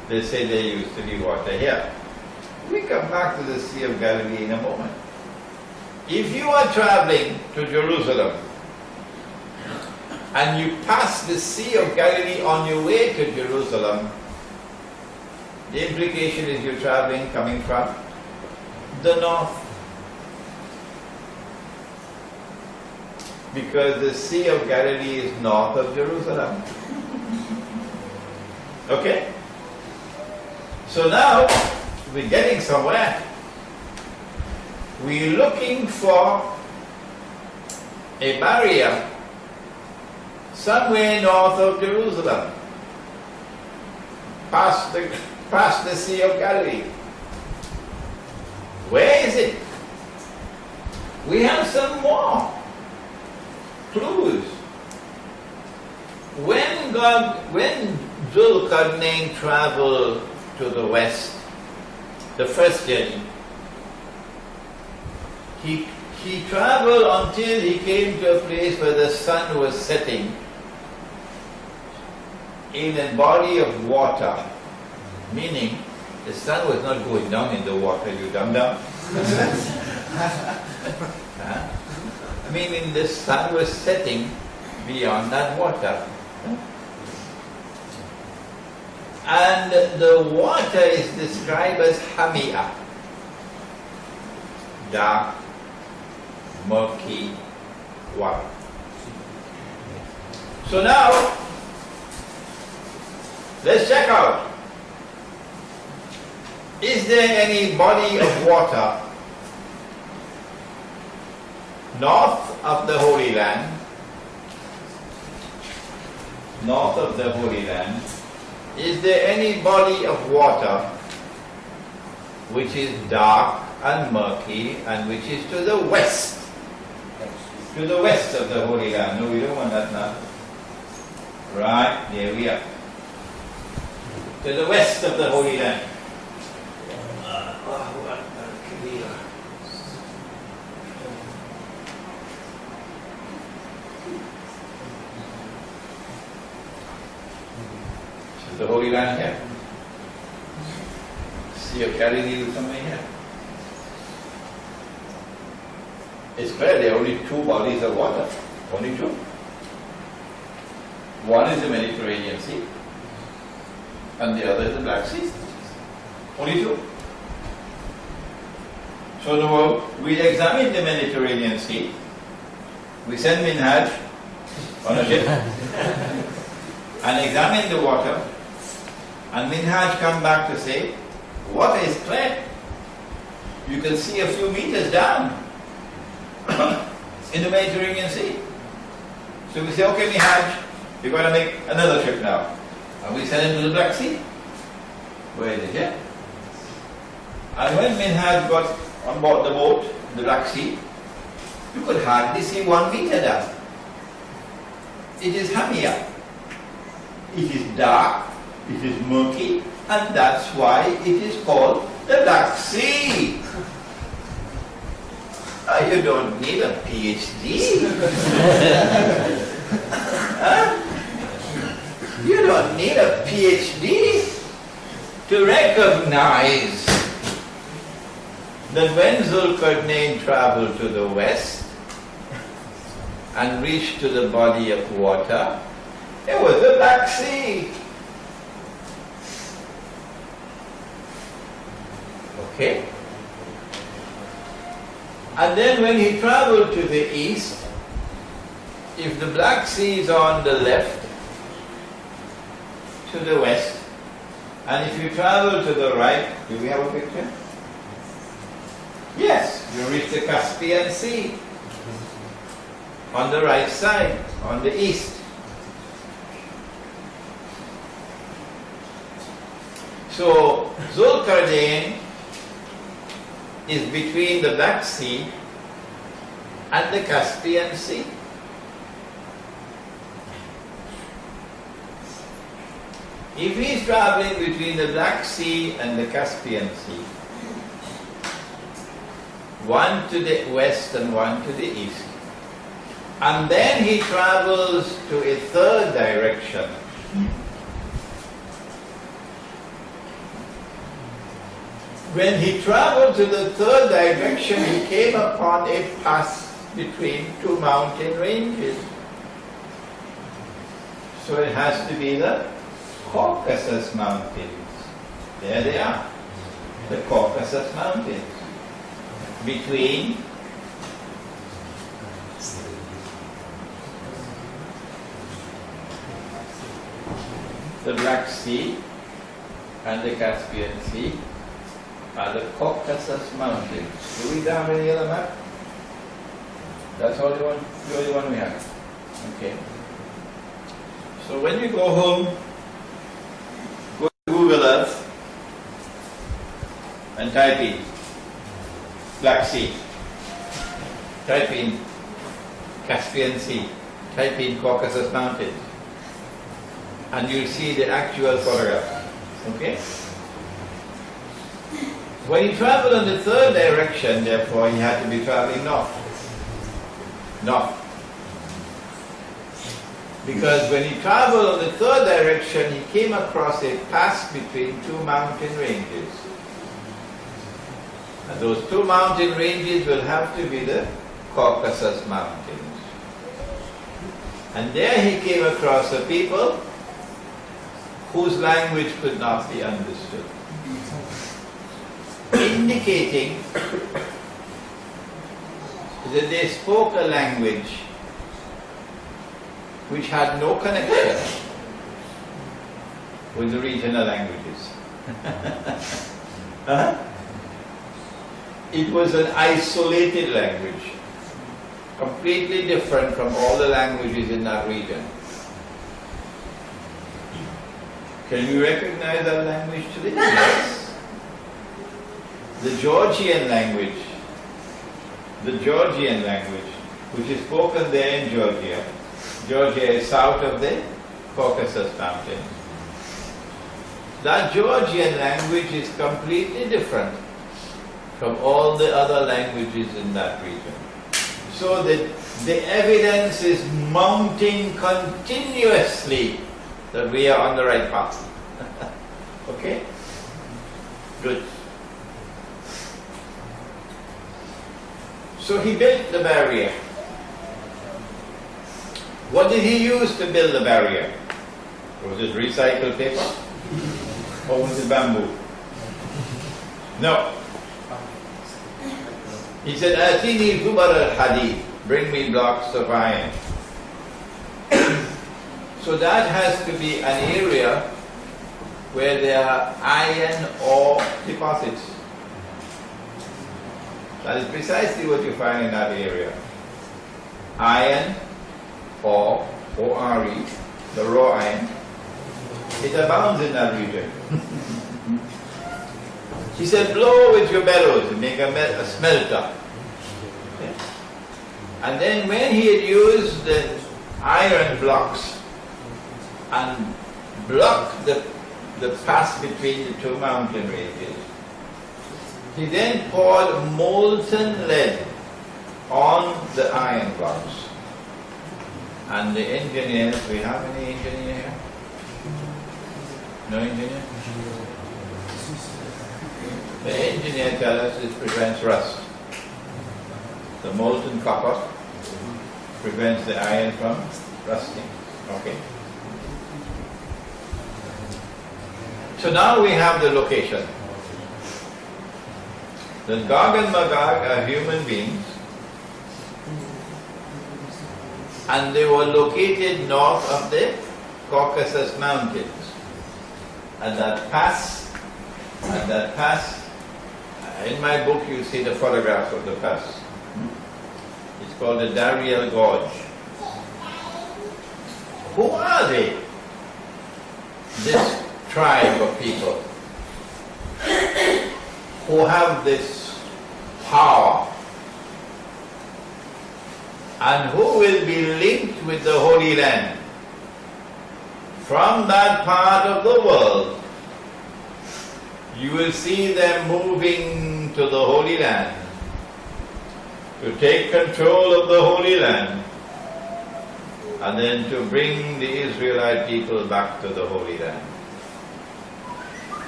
they say there used to be water here. We come back to the Sea of Galilee in a moment. If you are traveling to Jerusalem and you pass the Sea of Galilee on your way to Jerusalem, the implication is you're traveling coming from the north. Because the Sea of Galilee is north of Jerusalem. Okay? So now, we're getting somewhere. We're looking for a barrier somewhere north of Jerusalem, past the Sea of Galilee. Where is it? We have some more clues. When Zulkarnain traveled to the west, the first journey, he traveled until he came to a place where the sun was setting in a body of water, meaning the sun was not going down in the water, you dum-dum. Meaning the sun was setting beyond that water. And the water is described as hamia, dark, murky water. So now, let's check out. Is there any body of water north of the Holy Land? North of the Holy Land, is there any body of water which is dark and murky and which is to the west? To the west of the Holy Land. No, we don't want that now. Right, there we are. To the west of the Holy Land. The Holy Land here. Sea of Galilee is somewhere here. It's clear there are only two bodies of water. Only two. One is the Mediterranean Sea and the other is the Black Sea. Only two. So now we examine the Mediterranean Sea. We send Minhaj on a ship and examine the water. And Minhaj come back to say, water is clear. You can see a few meters down in the Mediterranean Sea. So we say, okay Minhaj, you're going to make another trip now. And we send him to the Black Sea. Where is it here? And when Minhaj got on board the boat, the Black Sea, you could hardly see 1 meter down. It is Hamia. It is dark. It is murky, and that's why it is called the Black Sea. You don't need a PhD. Huh? You don't need a PhD to recognize that when Zulkarnain traveled to the west and reached to the body of water, it was the Black Sea. Okay? And then when he traveled to the east, if the Black Sea is on the left, to the west, and if you travel to the right, do we have a picture? Yes, you reach the Caspian Sea on the right side, on the east. So Zulkarnain is between the Black Sea and the Caspian Sea. If he is traveling between the Black Sea and the Caspian Sea, one to the west and one to the east, and then he travels to a third direction, when he traveled to the third direction, he came upon a pass between two mountain ranges. So it has to be the Caucasus Mountains. There they are, the Caucasus Mountains, between the Black Sea and the Caspian Sea, are the Caucasus Mountains. Do we have any other map? That's all the only one we have. Okay. So when you go home, go to Google Earth and type in Black Sea, type in Caspian Sea, type in Caucasus Mountains, and you'll see the actual photograph. Okay? When he traveled in the third direction, therefore, he had to be traveling north. North. Because when he traveled in the third direction, he came across a pass between two mountain ranges. And those two mountain ranges will have to be the Caucasus Mountains. And there he came across a people whose language could not be understood, indicating that they spoke a language which had no connection with the regional languages. It was an isolated language, completely different from all the languages in that region. Can you recognize that language today? Yes. The Georgian language, which is spoken there in Georgia. Georgia is south of the Caucasus Mountains. That Georgian language is completely different from all the other languages in that region. So that the evidence is mounting continuously that we are on the right path. Okay? Good. So he built the barrier. What did he use to build the barrier? Was it recycled paper? Or was it bamboo? No. He said, Atini zubar al-hadid, bring me blocks of iron. So that has to be an area where there are iron ore deposits. That is precisely what you find in that area. Iron ore, O-R-E, the raw iron, it abounds in that region. He said, blow with your bellows and make a smelter. Okay. And then when he had used the iron blocks and blocked the pass between the two mountain ranges, he then poured molten lead on the iron blocks. And the engineers, we have any engineer here? No engineer? The engineer tells us it prevents rust. The molten copper prevents the iron from rusting. Okay. So now we have the location. The GoG and Magog are human beings, and they were located north of the Caucasus Mountains. And that pass, in my book you see the photograph of the pass. It's called the Dariel Gorge. Who are they? This tribe of people who have this power and who will be linked with the Holy Land. From that part of the world, you will see them moving to the Holy Land to take control of the Holy Land and then to bring the Israelite people back to the Holy Land.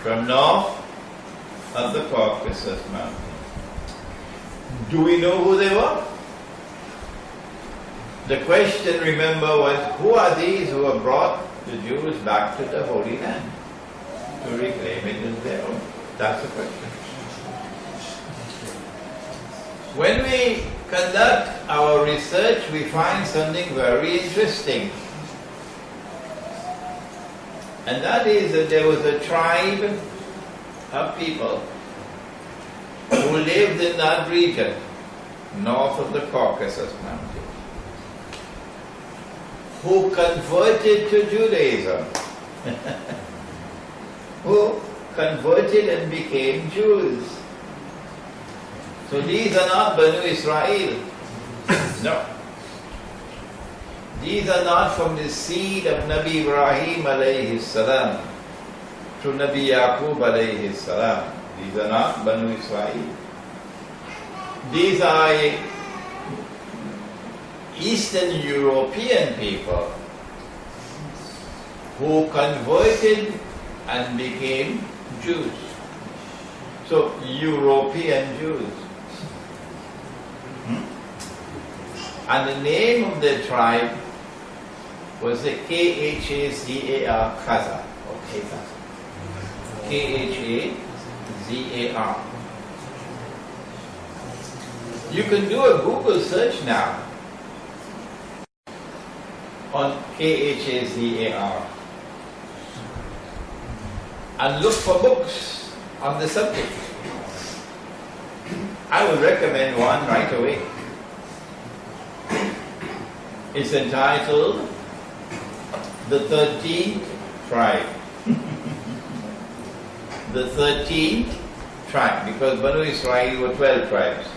From north of the Caucasus Mountains. Do we know who they were? The question, remember, was who are these who have brought the Jews back to the Holy Land to reclaim it as their own? That's the question. When we conduct our research, we find something very interesting. And that is that there was a tribe of people who lived in that region, north of the Caucasus Mountains, who converted to Judaism, who converted and became Jews. So these are not Banu Israel. No. These are not from the seed of Nabi Ibrahim alayhi salam to Nabi Yaqub alayhi salam. These are not Banu Israel. These are Eastern European people who converted and became Jews. So, European Jews. And the name of the tribe was the Khazar, Khazar, or Khazar. Khazar. You can do a Google search now on Khazar and look for books on the subject. I would recommend one right away. It's entitled The 13th Tribe. The 13th tribe, because Banu Israel were 12 tribes.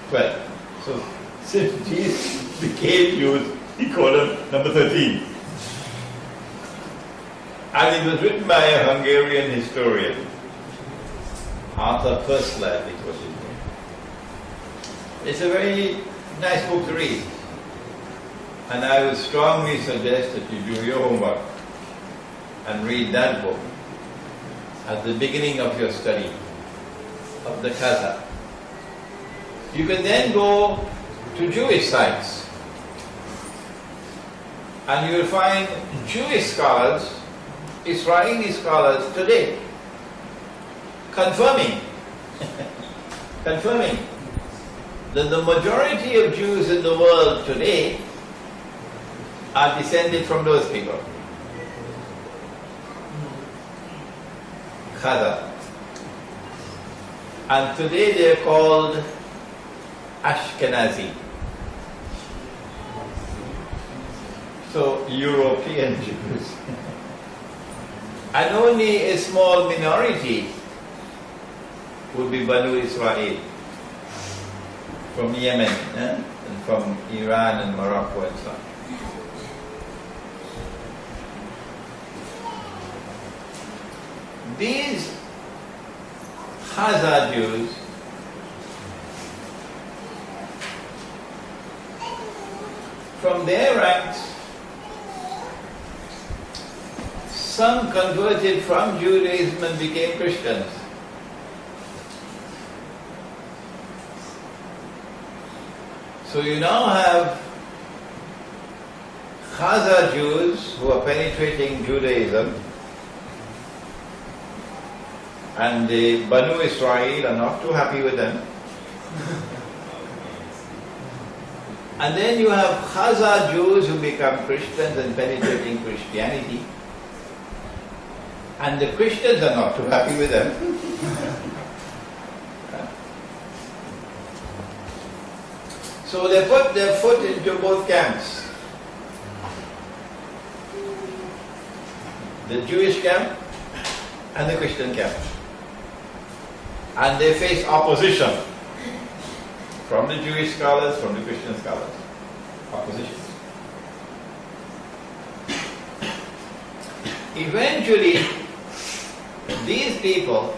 12. So, since Jesus became Jews, he called them number 13. And it was written by a Hungarian historian, Arthur Persler, I think was his name. It's a very nice book to read. And I would strongly suggest that you do your homework and read that book at the beginning of your study of the Khazar. You can then go to Jewish sites and you will find Jewish scholars, Israeli scholars today confirming that the majority of Jews in the world today are descended from those people. Khazar. And today they are called Ashkenazi. So, European Jews. And only a small minority would be Banu Israel from Yemen and from Iran and Morocco and so on. These Khazar Jews from their ranks, some converted from Judaism and became Christians. So you now have Khazar Jews who are penetrating Judaism, and the Banu Israel are not too happy with them. And then you have Khazar Jews who become Christians and penetrating Christianity. And the Christians are not too happy with them. So they put their foot into both camps. The Jewish camp and the Christian camp. And they face opposition from the Jewish scholars, from the Christian scholars. Opposition. Eventually, these people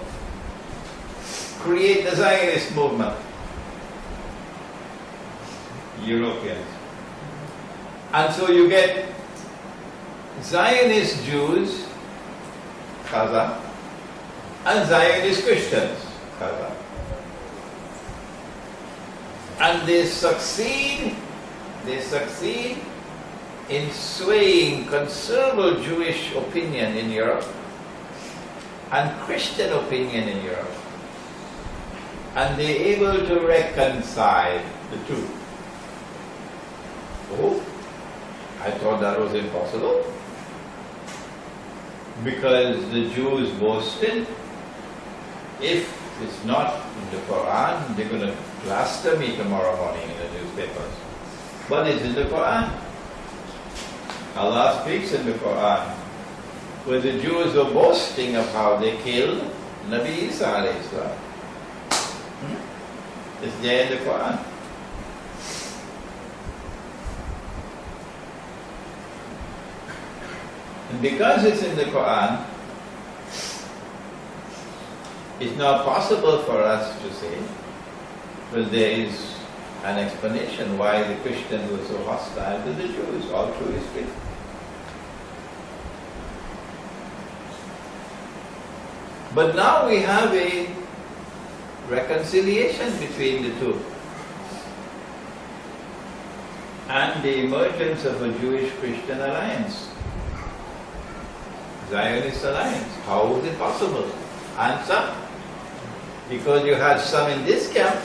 create the Zionist movement. Europeans. And so you get Zionist Jews, Khazar, and Zionist Christians, Khazar. And they succeed in swaying considerable Jewish opinion in Europe and Christian opinion in Europe. And they're able to reconcile the two. Oh, I thought that was impossible. Because the Jews boasted, if it's not in the Quran, they're going to plaster me tomorrow morning in the newspapers. But it's in the Quran. Allah speaks in the Quran, where the Jews were boasting of how they killed Nabi Isa alayhi salam. It's there in the Quran. And because it's in the Quran, it's not possible for us to say, well, there is an explanation why the Christians were so hostile to the Jews all through history. But now we have a reconciliation between the two, and the emergence of a Jewish-Christian alliance, Zionist alliance. How is it possible? Answer: because you had some in this camp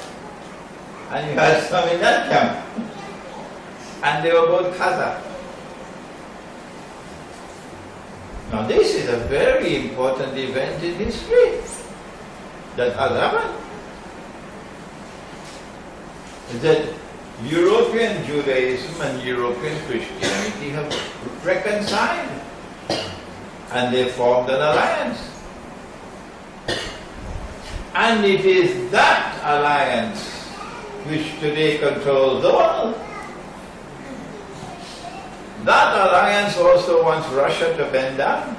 and you had some in that camp, and they were both Khazar. Now this is a very important event in history that has happened. That European Judaism and European Christianity have reconciled, and they formed an alliance. And it is that alliance which today controls the world. That alliance also wants Russia to bend down.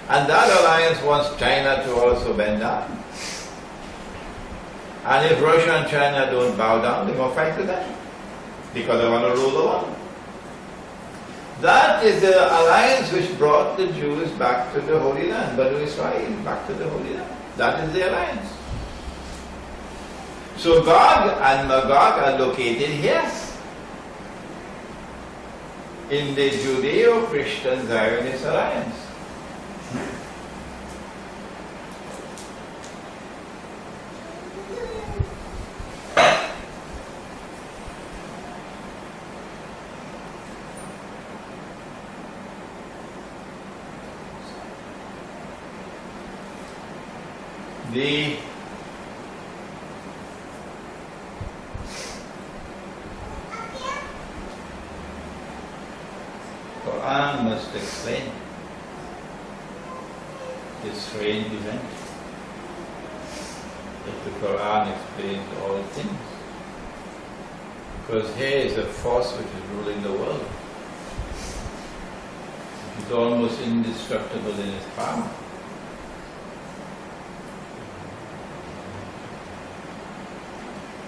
And that alliance wants China to also bend down. And if Russia and China don't bow down, they're going to fight with them, because they want to rule the world. That is the alliance which brought the Jews back to the Holy Land, Banu Israel, back to the Holy Land. That is the alliance. So Gog and Magog are located here, in the Judeo-Christian Zionist alliance. The Quran must explain this strange event. That the Quran explains all things. Because here is a force which is ruling the world. It's almost indestructible in its power.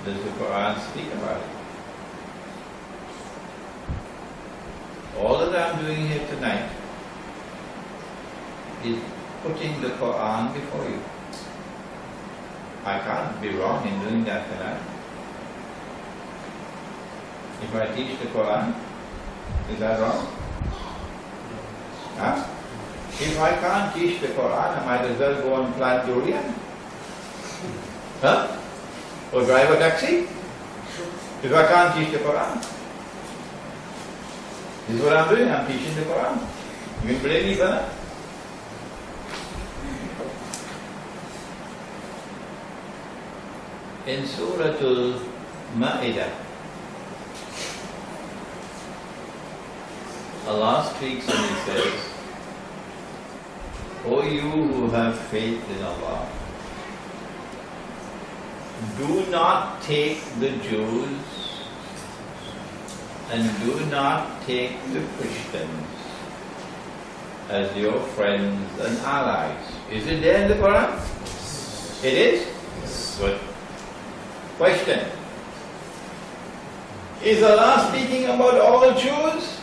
Does the Quran speak about it? All that I'm doing here tonight is putting the Quran before you. I can't be wrong in doing that, can I? If I teach the Quran, is that wrong? Huh? If I can't teach the Quran, I might as well go and plant durian. Huh? Or drive a taxi? If I can't teach the Quran. This is what I'm doing, I'm teaching the Quran. You can blame me for that? In Surah Al-Ma'idah, Allah speaks and He says, O you who have faith in Allah, do not take the Jews and do not take the Christians as your friends and allies. Is it there in the Quran? It is? Good. Question. Is Allah speaking about all Jews?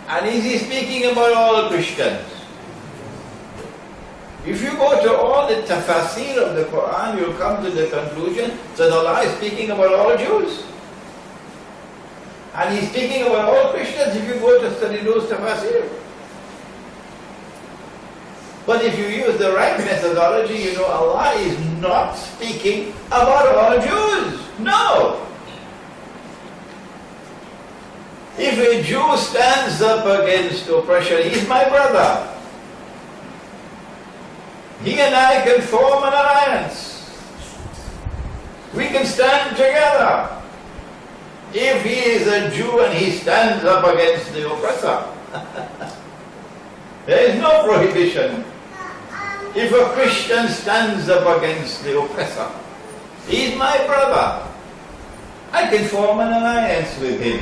And is He speaking about all Christians? If you go to all the tafasir of the Quran, you'll come to the conclusion that Allah is speaking about all Jews. And He's speaking about all Christians if you go to study those tafasir. But if you use the right methodology, you know Allah is not speaking about all Jews. No! If a Jew stands up against oppression, he's my brother. he and I can form an alliance. We can stand together. If he is a Jew and he stands up against the oppressor, there is no prohibition. If a Christian stands up against the oppressor, he is my brother. I can form an alliance with him.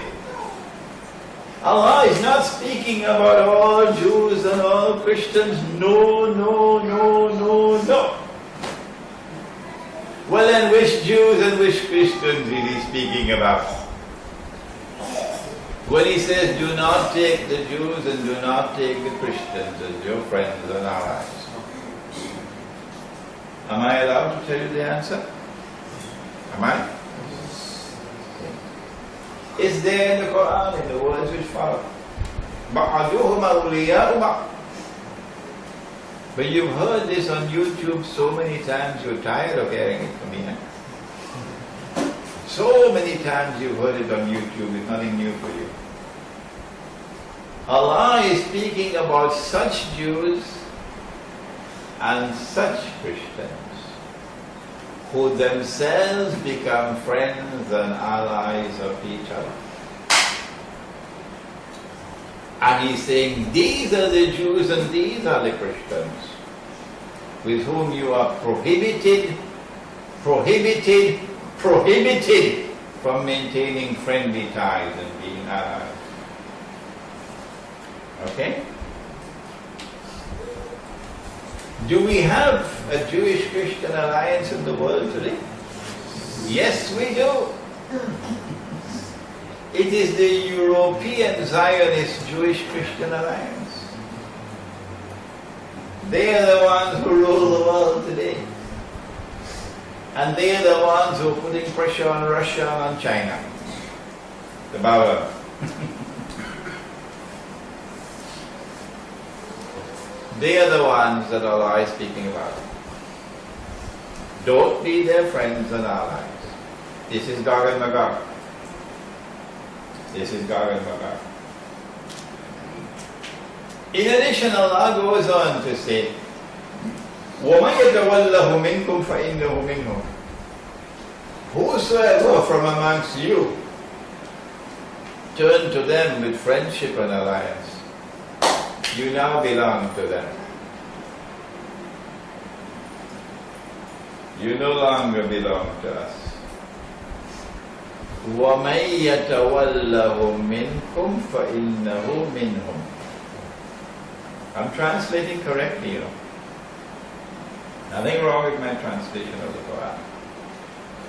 Allah is not speaking about all Jews and all Christians. No, no, no, no, no. Well, then which Jews and which Christians is he speaking about? When he says, do not take the Jews and do not take the Christians as your friends and allies. Am I allowed to tell you the answer? Am I? It's there in the Quran, in the words which follow. بَعَدُهُمْ أَوْلِيَاءُ بَعْضٍ. But you've heard this on YouTube so many times, you're tired of hearing it from me. Huh? So many times you've heard it on YouTube, it's nothing new for you. Allah is speaking about such Jews and such Christians who themselves become friends and allies of each other. And he's saying, these are the Jews and these are the Christians with whom you are prohibited from maintaining friendly ties and being allies. Okay? Do we have a Jewish-Christian alliance in the world today? Yes, we do. It is the European Zionist Jewish-Christian alliance. They are the ones who rule the world today. And they are the ones who are putting pressure on Russia and on China. The Bauer. They are the ones that Allah is speaking about. Don't be their friends and allies. This is GoG and Magog. This is GoG and Magog. In addition, Allah goes on to say, وَمَنْ يَتَوَلَّهُ مِنْكُمْ فَإِنَّهُ مِنْهُمْ. Whosoever from amongst you turn to them with friendship and alliance, you now belong to them. You no longer belong to us. وَمَنْ يَتَوَلَّهُ مِنْكُمْ فَإِنَّهُ مِنْهُمْ. I'm translating correctly, you know. Nothing wrong with my translation of the Quran.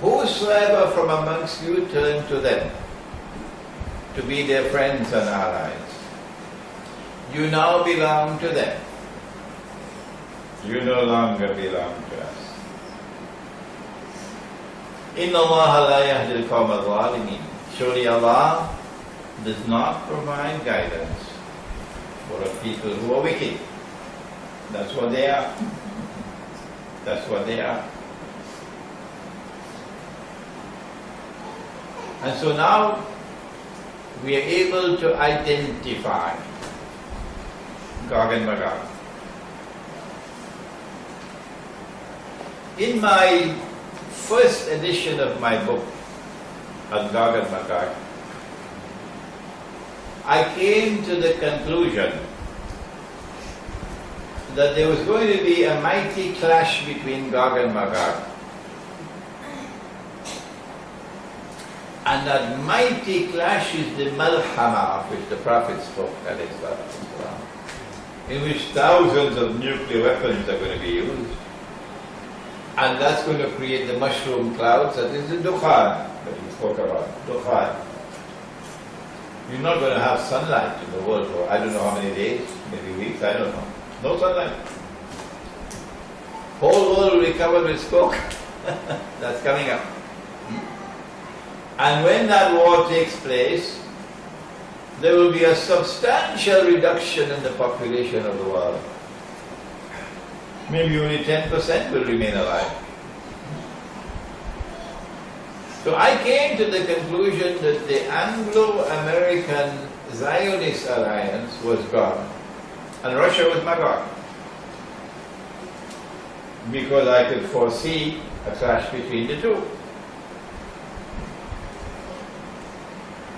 Whosoever from amongst you turn to them to be their friends and allies, you now belong to them. You no longer belong to us. إِنَّ اللَّهَ لَا يَهْدِي الْقَوْمَ الظَّالِمِينَ. Surely Allah does not provide guidance for the people who are wicked. That's what they are. That's what they are. And so now we are able to identify GoG and Magog. In my first edition of my book on GoG and Magog, I came to the conclusion that there was going to be a mighty clash between GoG and Magog. And that mighty clash is the Malhama of which the Prophet spoke, in which thousands of nuclear weapons are going to be used. And that's going to create the mushroom clouds, that is the Dukhan that we spoke about. Dukhan. You're not going to have sunlight in the world for I don't know how many days, maybe weeks, I don't know. No sunlight. Whole world will be covered with smoke. That's coming up. And when that war takes place, there will be a substantial reduction in the population of the world. Maybe only 10% will remain alive. So I came to the conclusion that the Anglo-American Zionist alliance was gone, and Russia was Magog. because I could foresee a clash between the two.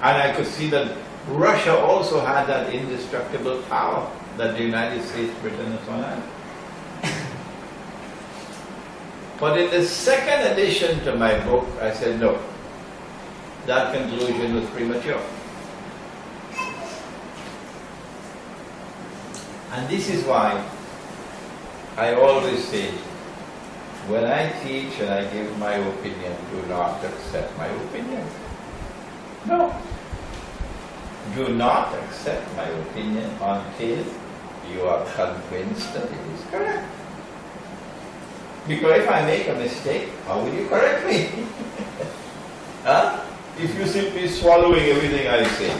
And I could see that Russia also had that indestructible power that the United States, Britain and so on had. But in the second edition to my book, I said no. That conclusion was premature. And this is why I always say, when I teach and I give my opinion, do not accept my opinion. No. Do not accept my opinion until you are convinced that it is correct. Because if I make a mistake, how will you correct me? Huh? If you simply swallowing everything I say.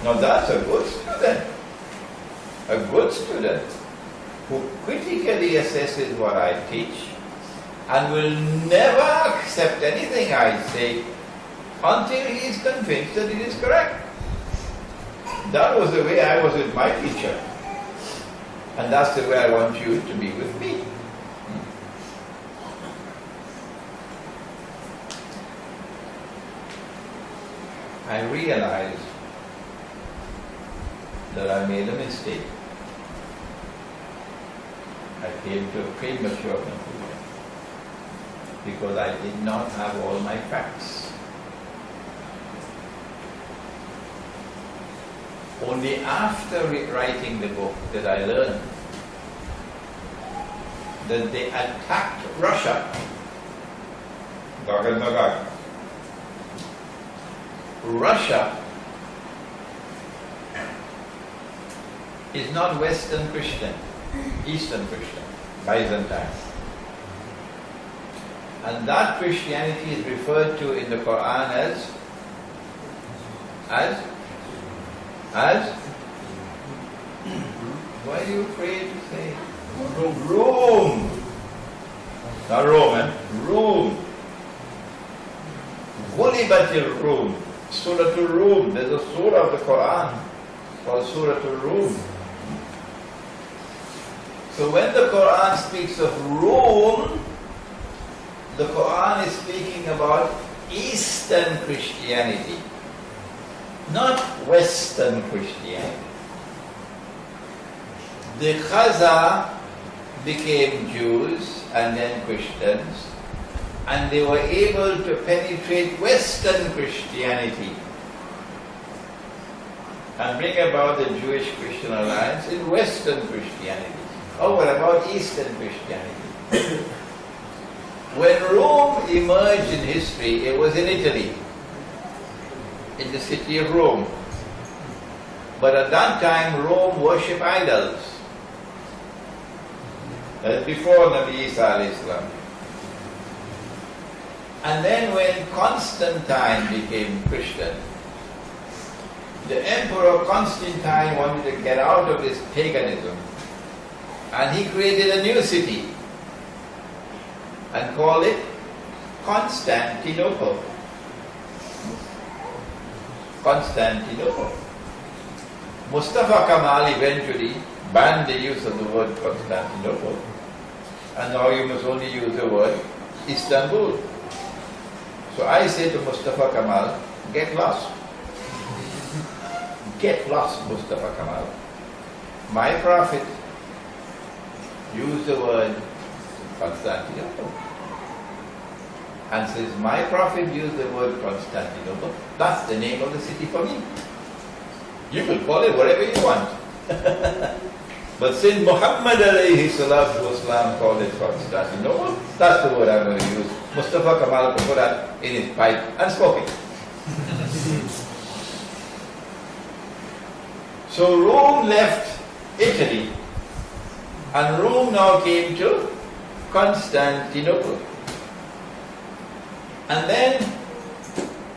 Now that's a good student. A good student who critically assesses what I teach and will never accept anything I say until he is convinced that it is correct. That was the way I was with my teacher. And that's the way I want you to be with me. I realized that I made a mistake. I came to a premature conclusion because I did not have all my facts. Only after writing the book did I learn that they attacked Russia, GoG Magog. Russia is not Western Christian, Eastern Christian, Byzantine. And that Christianity is referred to in the Quran as why are you afraid to say Rome? Not Roman, Rome. Ghulibatil Rome. Surah to Rum. There's a surah of the Quran called Surah to Rum. So when the Quran speaks of Rome, the Quran is speaking about Eastern Christianity, not Western Christianity. The Khazar became Jews and then Christians, and they were able to penetrate Western Christianity and bring about the Jewish-Christian alliance in Western Christianity. Oh, what about Eastern Christianity? When Rome emerged in history, it was in Italy, in the city of Rome. But at that time, Rome worshipped idols. That is before Nabi Isa alayhi salam. And then when Constantine became Christian, the Emperor Constantine wanted to get out of this paganism, and he created a new city and called it Constantinople. Constantinople. Mustafa Kemal eventually banned the use of the word Constantinople, and now you must only use the word Istanbul. So I say to Mustafa Kemal, get lost. Get lost, Mustafa Kemal. My prophet used the word Constantinople and says, my prophet used the word Constantinople. That's the name of the city for me. You will call it whatever you want. But since Muhammad alayhi salatu wasalam called it Constantinople, that's the word I'm going to use. Mustafa Kemal put that in his pipe and spoke it. So Rome left Italy, and Rome now came to Constantinople. And then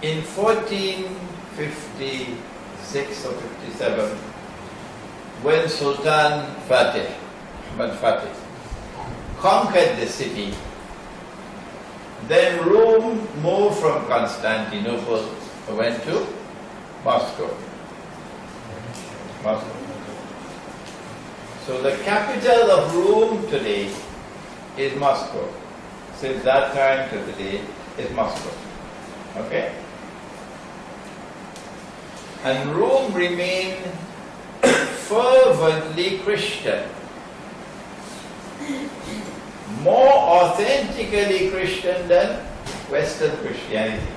in 1456 or 57, when Sultan Ahmad Fatih, conquered the city, then Rome moved from Constantinople, went to Moscow. So the capital of Rome today is Moscow. Since that time to today is Moscow. Okay? And Rome remained fervently Christian. More authentically Christian than Western Christianity.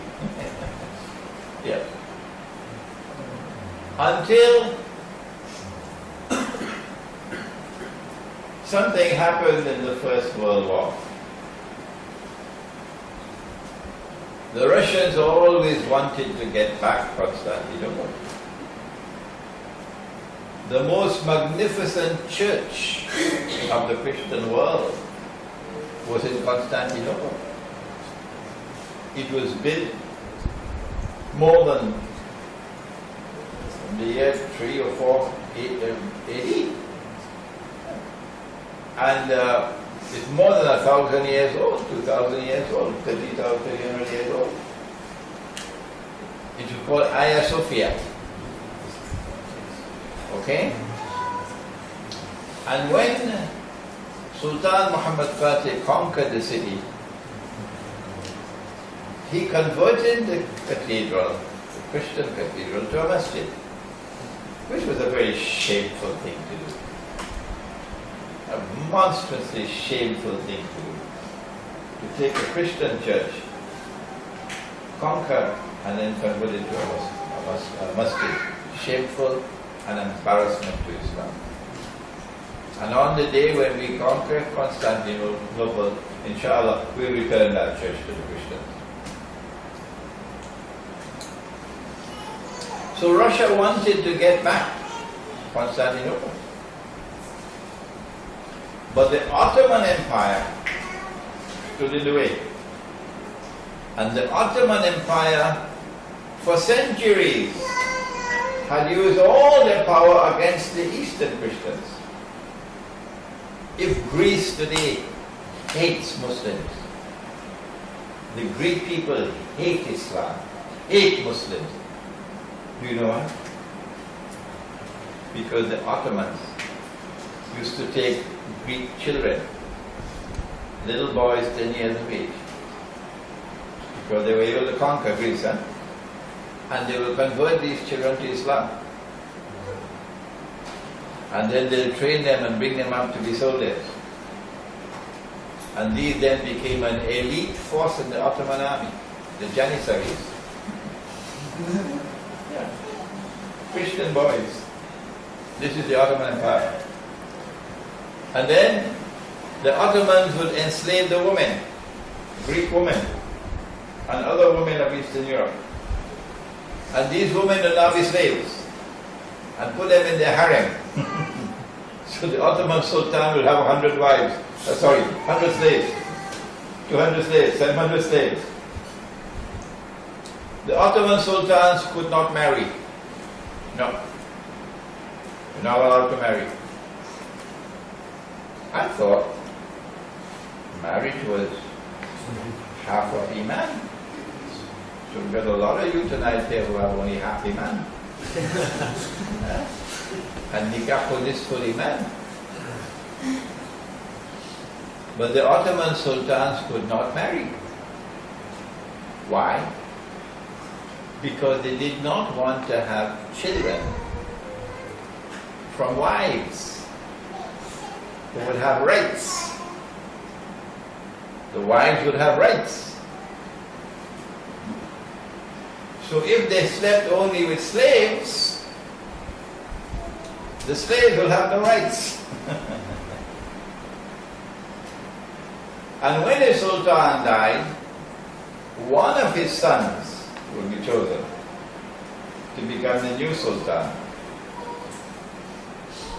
Yeah. Until something happened in the First World War. The Russians always wanted to get back Constantinople. The most magnificent church of the Christian world was in Constantinople. It was built more than in the year 3 or 4 AD. And it's more than 1,000 years old, 2,000 years old, 300 years old. It was called Hagia Sophia. Okay? And when Sultan Muhammad Fatih conquered the city, he converted the cathedral, the Christian cathedral, to a masjid, which was a very shameful thing to do. A monstrously shameful thing to do. To take a Christian church, conquer, and then convert it to a masjid. Shameful and embarrassment to Islam. And on the day when we conquer Constantinople, inshallah, we will return that church to the Christians. So Russia wanted to get back Constantinople. But the Ottoman Empire stood in the way. And the Ottoman Empire, for centuries, had used all their power against the Eastern Christians. If Greece today hates Muslims, the Greek people hate Islam, hate Muslims. Do you know why? Because the Ottomans used to take Greek children, little boys 10 years of age, because they were able to conquer Greece, huh? And they will convert these children to Islam. And then they'll train them and bring them up to be soldiers. And these then became an elite force in the Ottoman army, the Janissaries. Yeah. Christian boys. This is the Ottoman Empire. And then the Ottomans would enslave the women, Greek women, and other women of Eastern Europe. And these women will now be slaves and put them in their harem. So the Ottoman Sultan will have 100 wives, 100 slaves, 200 slaves, 700 slaves. The Ottoman Sultans could not marry. No. You're not allowed to marry. I thought marriage was half of Iman. So we've got a lot of you tonight here who have only half Iman. And nikah for this full Iman. But the Ottoman Sultans could not marry. Why? Because they did not want to have children from wives who would have rights. The wives would have rights. So if they slept only with slaves, the slaves will have no rights. And when the Sultan died, one of his sons would be chosen to become the new Sultan.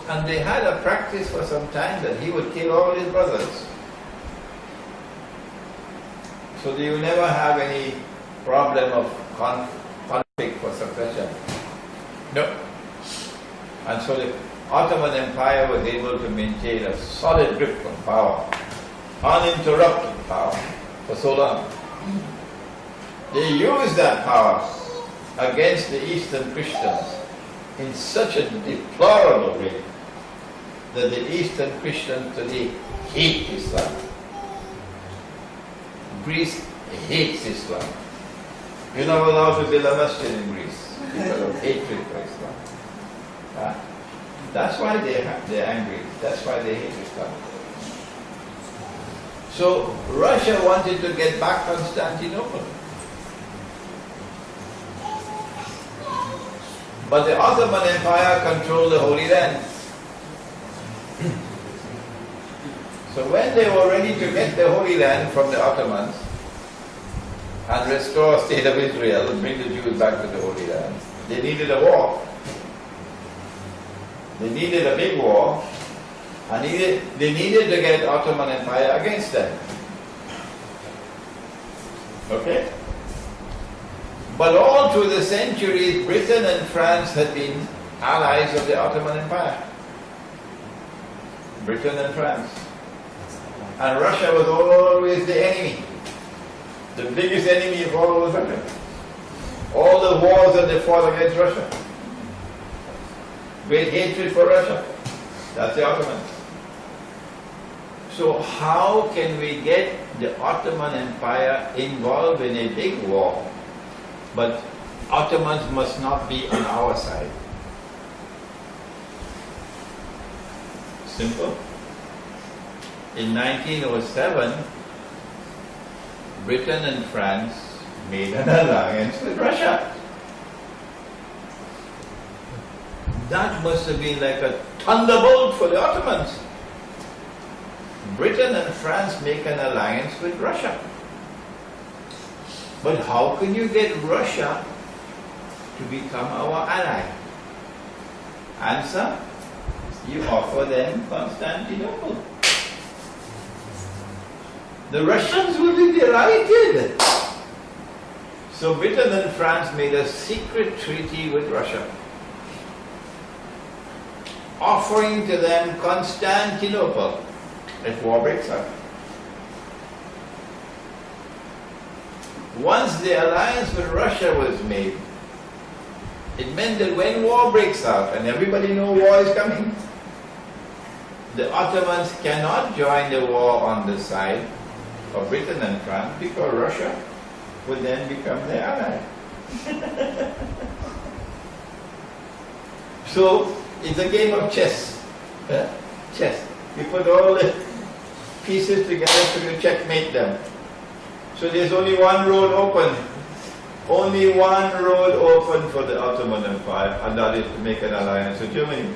And they had a practice for some time that he would kill all his brothers. So they will never have any problem of conflict for succession. No. And so the Ottoman Empire was able to maintain a solid grip on power, uninterrupted power, for so long. They used that power against the Eastern Christians in such a deplorable way that the Eastern Christians today hate Islam. Greece hates Islam. You're not allowed to build a masjid in Greece because of hatred for Islam. That's why they're angry. That's why they hate Islam. So Russia wanted to get back Constantinople. But the Ottoman Empire controlled the Holy Land. So when they were ready to get the Holy Land from the Ottomans and restore the state of Israel and bring the Jews back to the Holy Land, they needed a war. They needed a big war, and they needed to get Ottoman Empire against them. Okay? But all through the centuries, Britain and France had been allies of the Ottoman Empire. Britain and France. And Russia was always the enemy. The biggest enemy of all was Russia. All the wars that they fought against Russia. Great hatred for Russia. That's the Ottomans. So how can we get the Ottoman Empire involved in a big war, but Ottomans must not be on our side? Simple. In 1907, Britain and France made an alliance with Russia. That must have been like a thunderbolt for the Ottomans. Britain and France make an alliance with Russia. But how can you get Russia to become our ally? Answer, you offer them Constantinople. The Russians will be delighted. So Britain and France made a secret treaty with Russia, offering to them Constantinople if war breaks out. Once the alliance with Russia was made, it meant that when war breaks out, and everybody knows war is coming, the Ottomans cannot join the war on the side of Britain and France because Russia would then become their ally. So it's a game of chess. Chess. You put all the pieces together so you checkmate them. So there's only one road open. Only one road open for the Ottoman Empire, and that is to make an alliance with Germany.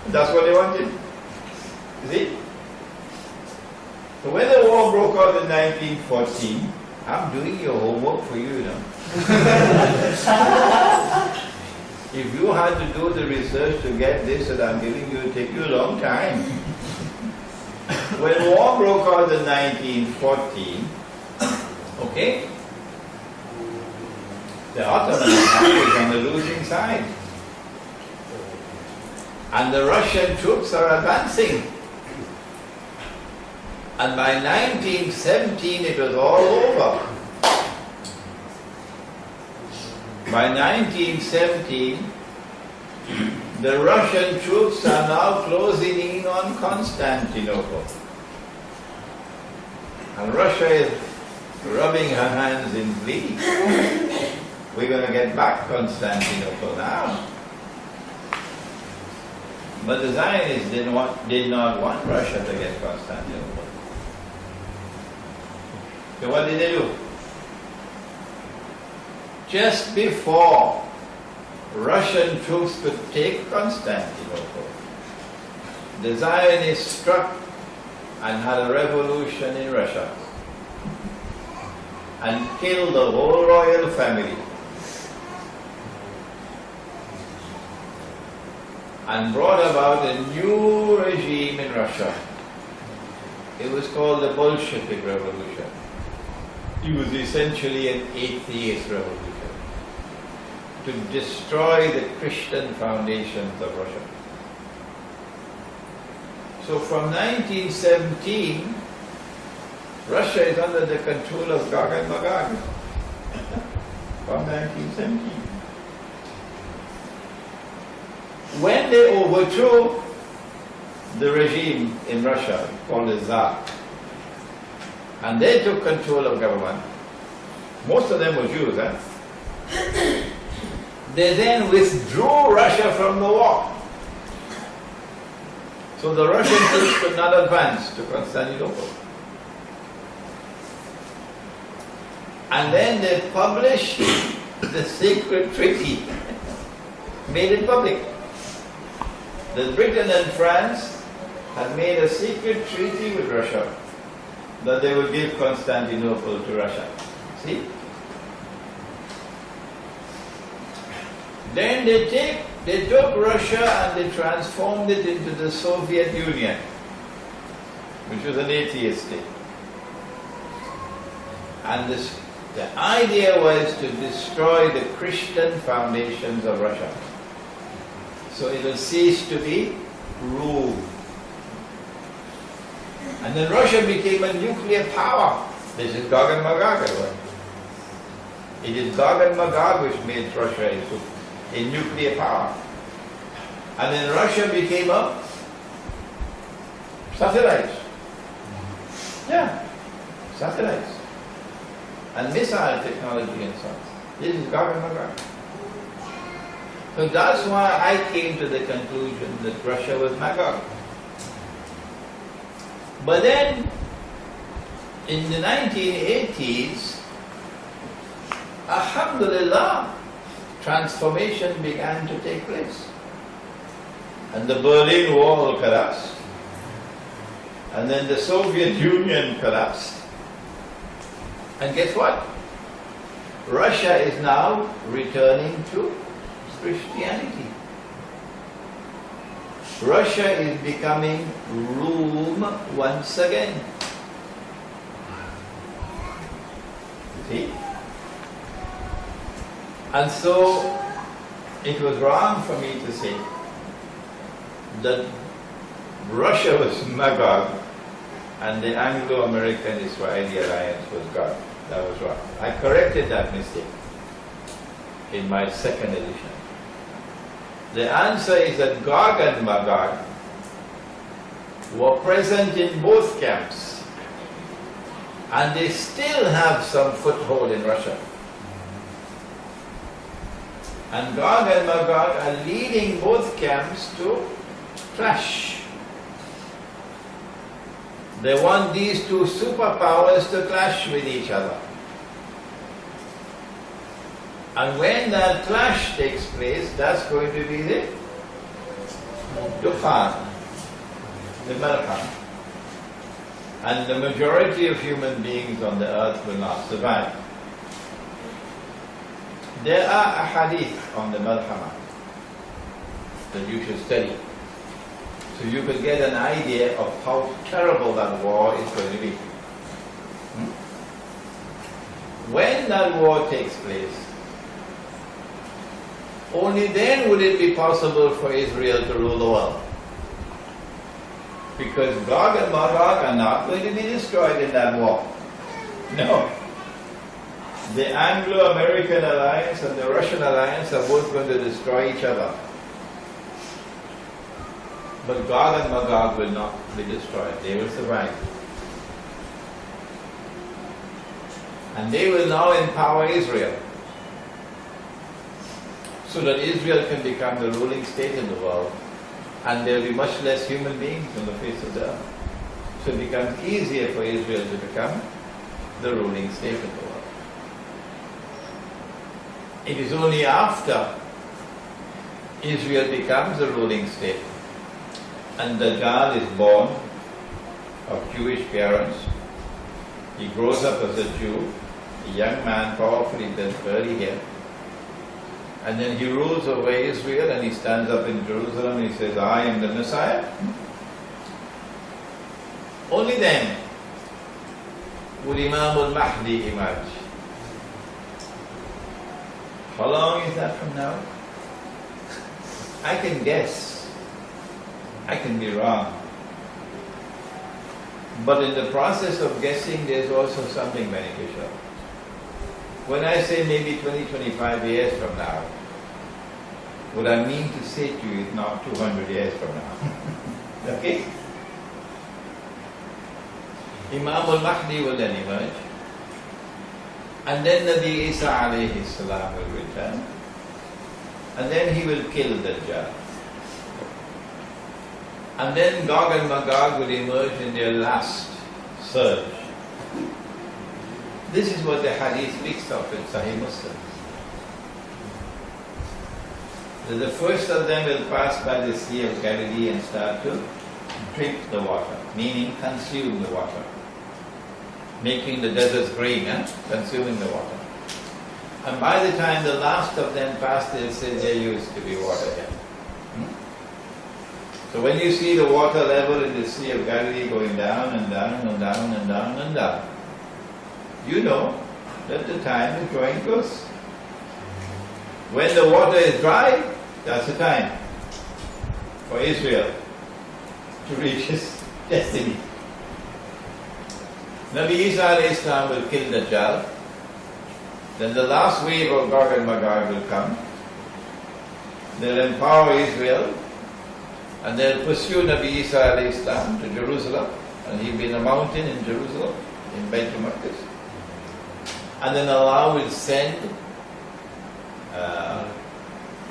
That's what they wanted. You see? So when the war broke out in 1914, I'm doing your homework for you now. If you had to do the research to get this that I'm giving you, it would take you a long time. When war broke out in 1914, okay, the Ottoman Empire is on the losing side. And the Russian troops are advancing. And by 1917 it was all over. By 1917, the Russian troops are now closing in on Constantinople. And Russia is rubbing her hands in glee. We're going to get back Constantinople now. But the Zionists did not want Russia to get Constantinople. So what did they do? Just before Russian troops could take Constantinople, the Zionists struck and had a revolution in Russia and killed the whole royal family and brought about a new regime in Russia. It was called the Bolshevik Revolution. It was essentially an atheist revolution to destroy the Christian foundations of Russia. So from 1917, Russia is under the control of GoG and Magog. From 1917. When they overthrew the regime in Russia called the Tsar, and they took control of government. Most of them were Jews, huh? They then withdrew Russia from the war. So the Russian troops could not advance to Constantinople. And then they published the secret treaty, made it public. That Britain and France had made a secret treaty with Russia that they would give Constantinople to Russia. See? Then they took Russia and they transformed it into the Soviet Union, which was an atheist state. And the idea was to destroy the Christian foundations of Russia. So it will cease to be ruled. And then Russia became a nuclear power. This is GoG and Magog. It is GoG and Magog which made Russia a nuclear power. And then Russia became a satellite. Yeah, satellites. And missile technology and so on. This is GoG and Magog. So that's why I came to the conclusion that Russia was Magog. But then, in the 1980s, alhamdulillah, transformation began to take place. And the Berlin Wall collapsed. And then the Soviet Union collapsed. And guess what? Russia is now returning to Christianity. Russia is becoming Rome once again. See? And so it was wrong for me to say that Russia was Magog and the Anglo-American Israeli alliance was God. That was wrong. I corrected that mistake in my second edition. The answer is that GoG and Magog were present in both camps and they still have some foothold in Russia. And GoG and Magog are leading both camps to clash. They want these two superpowers to clash with each other. And when that clash takes place, that's going to be the Dufan, the Malham. And the majority of human beings on the earth will not survive. There are a hadith on the Malhama that you should study, so you can get an idea of how terrible that war is going to be. When that war takes place, only then would it be possible for Israel to rule the world. Because GoG and Magog are not going to be destroyed in that war. No. The Anglo-American alliance and the Russian alliance are both going to destroy each other. But GoG and Magog will not be destroyed. They will survive. And they will now empower Israel, so that Israel can become the ruling state in the world, and there will be much less human beings on the face of the earth. So it becomes easier for Israel to become the ruling state in the world. It is only after Israel becomes the ruling state and the child is born of Jewish parents, he grows up as a Jew, a young man, powerful, he does curly hair, and then he rules over Israel and he stands up in Jerusalem and he says, I am the Messiah. Only then would Imam al-Mahdi emerge. How long is that from now? I can guess. I can be wrong. But in the process of guessing, there's also something beneficial. When I say maybe 20, 25 years from now, what I mean to say to you is not 200 years from now. Okay? Imam al-Mahdi will then emerge. And then Nabi Isa alayhi salam will return. And then he will kill Dajjal. And then Gog and Magog will emerge in their last surge. This is what the hadith speaks of in Sahih Muslim. That the first of them will pass by the Sea of Galilee and start to drink the water, meaning consume the water. Making the deserts green, consuming the water. And by the time the last of them pass, they'll say there used to be water here. So when you see the water level in the Sea of Galilee going down and down and down and down and down, you know that the time is drawing close. When the water is dry, that's the time for Israel to reach its destiny. Nabi Isa alayhi salam will kill Dajjal. Then the last wave of Gog and Magog will come. They'll empower Israel and they'll pursue Nabi Isa alayhi salam to Jerusalem, and he'll be in a mountain in Jerusalem, in Baitul Maqdis. And then Allah will send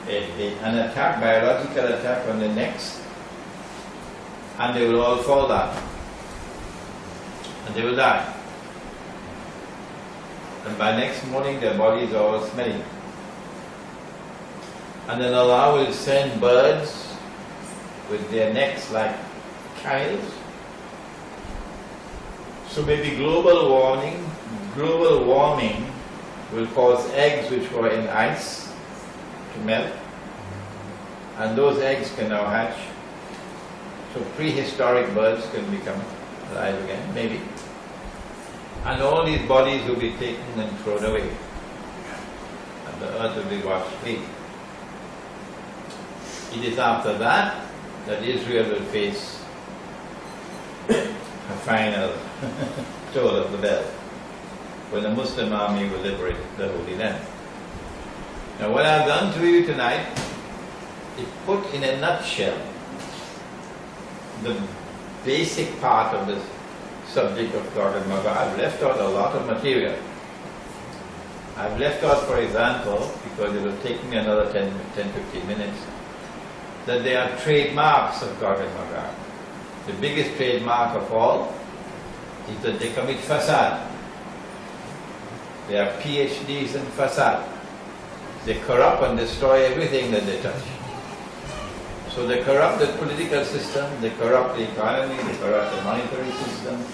an attack, biological attack on the necks, and they will all fall down. And they will die. And by next morning their bodies are all smelly. And then Allah will send birds with their necks like coils. So maybe global warming will cause eggs which were in ice to melt. And those eggs can now hatch. So prehistoric birds can become alive again, maybe. And all these bodies will be taken and thrown away. And the earth will be washed clean. It is after that that Israel will face a final toll of the bell, when the Muslim army will liberate the Holy Land. Now what I've done to you tonight is put in a nutshell the basic part of this subject of Gog and Magog. I've left out a lot of material. I've left out, for example, because it will take me another 10-15 minutes, that there are trademarks of Gog and Magog. The biggest trademark of all is that they commit fasad. They are PhDs in fasad. They corrupt and destroy everything that they touch. So they corrupt the political system, they corrupt the economy, they corrupt the monetary system,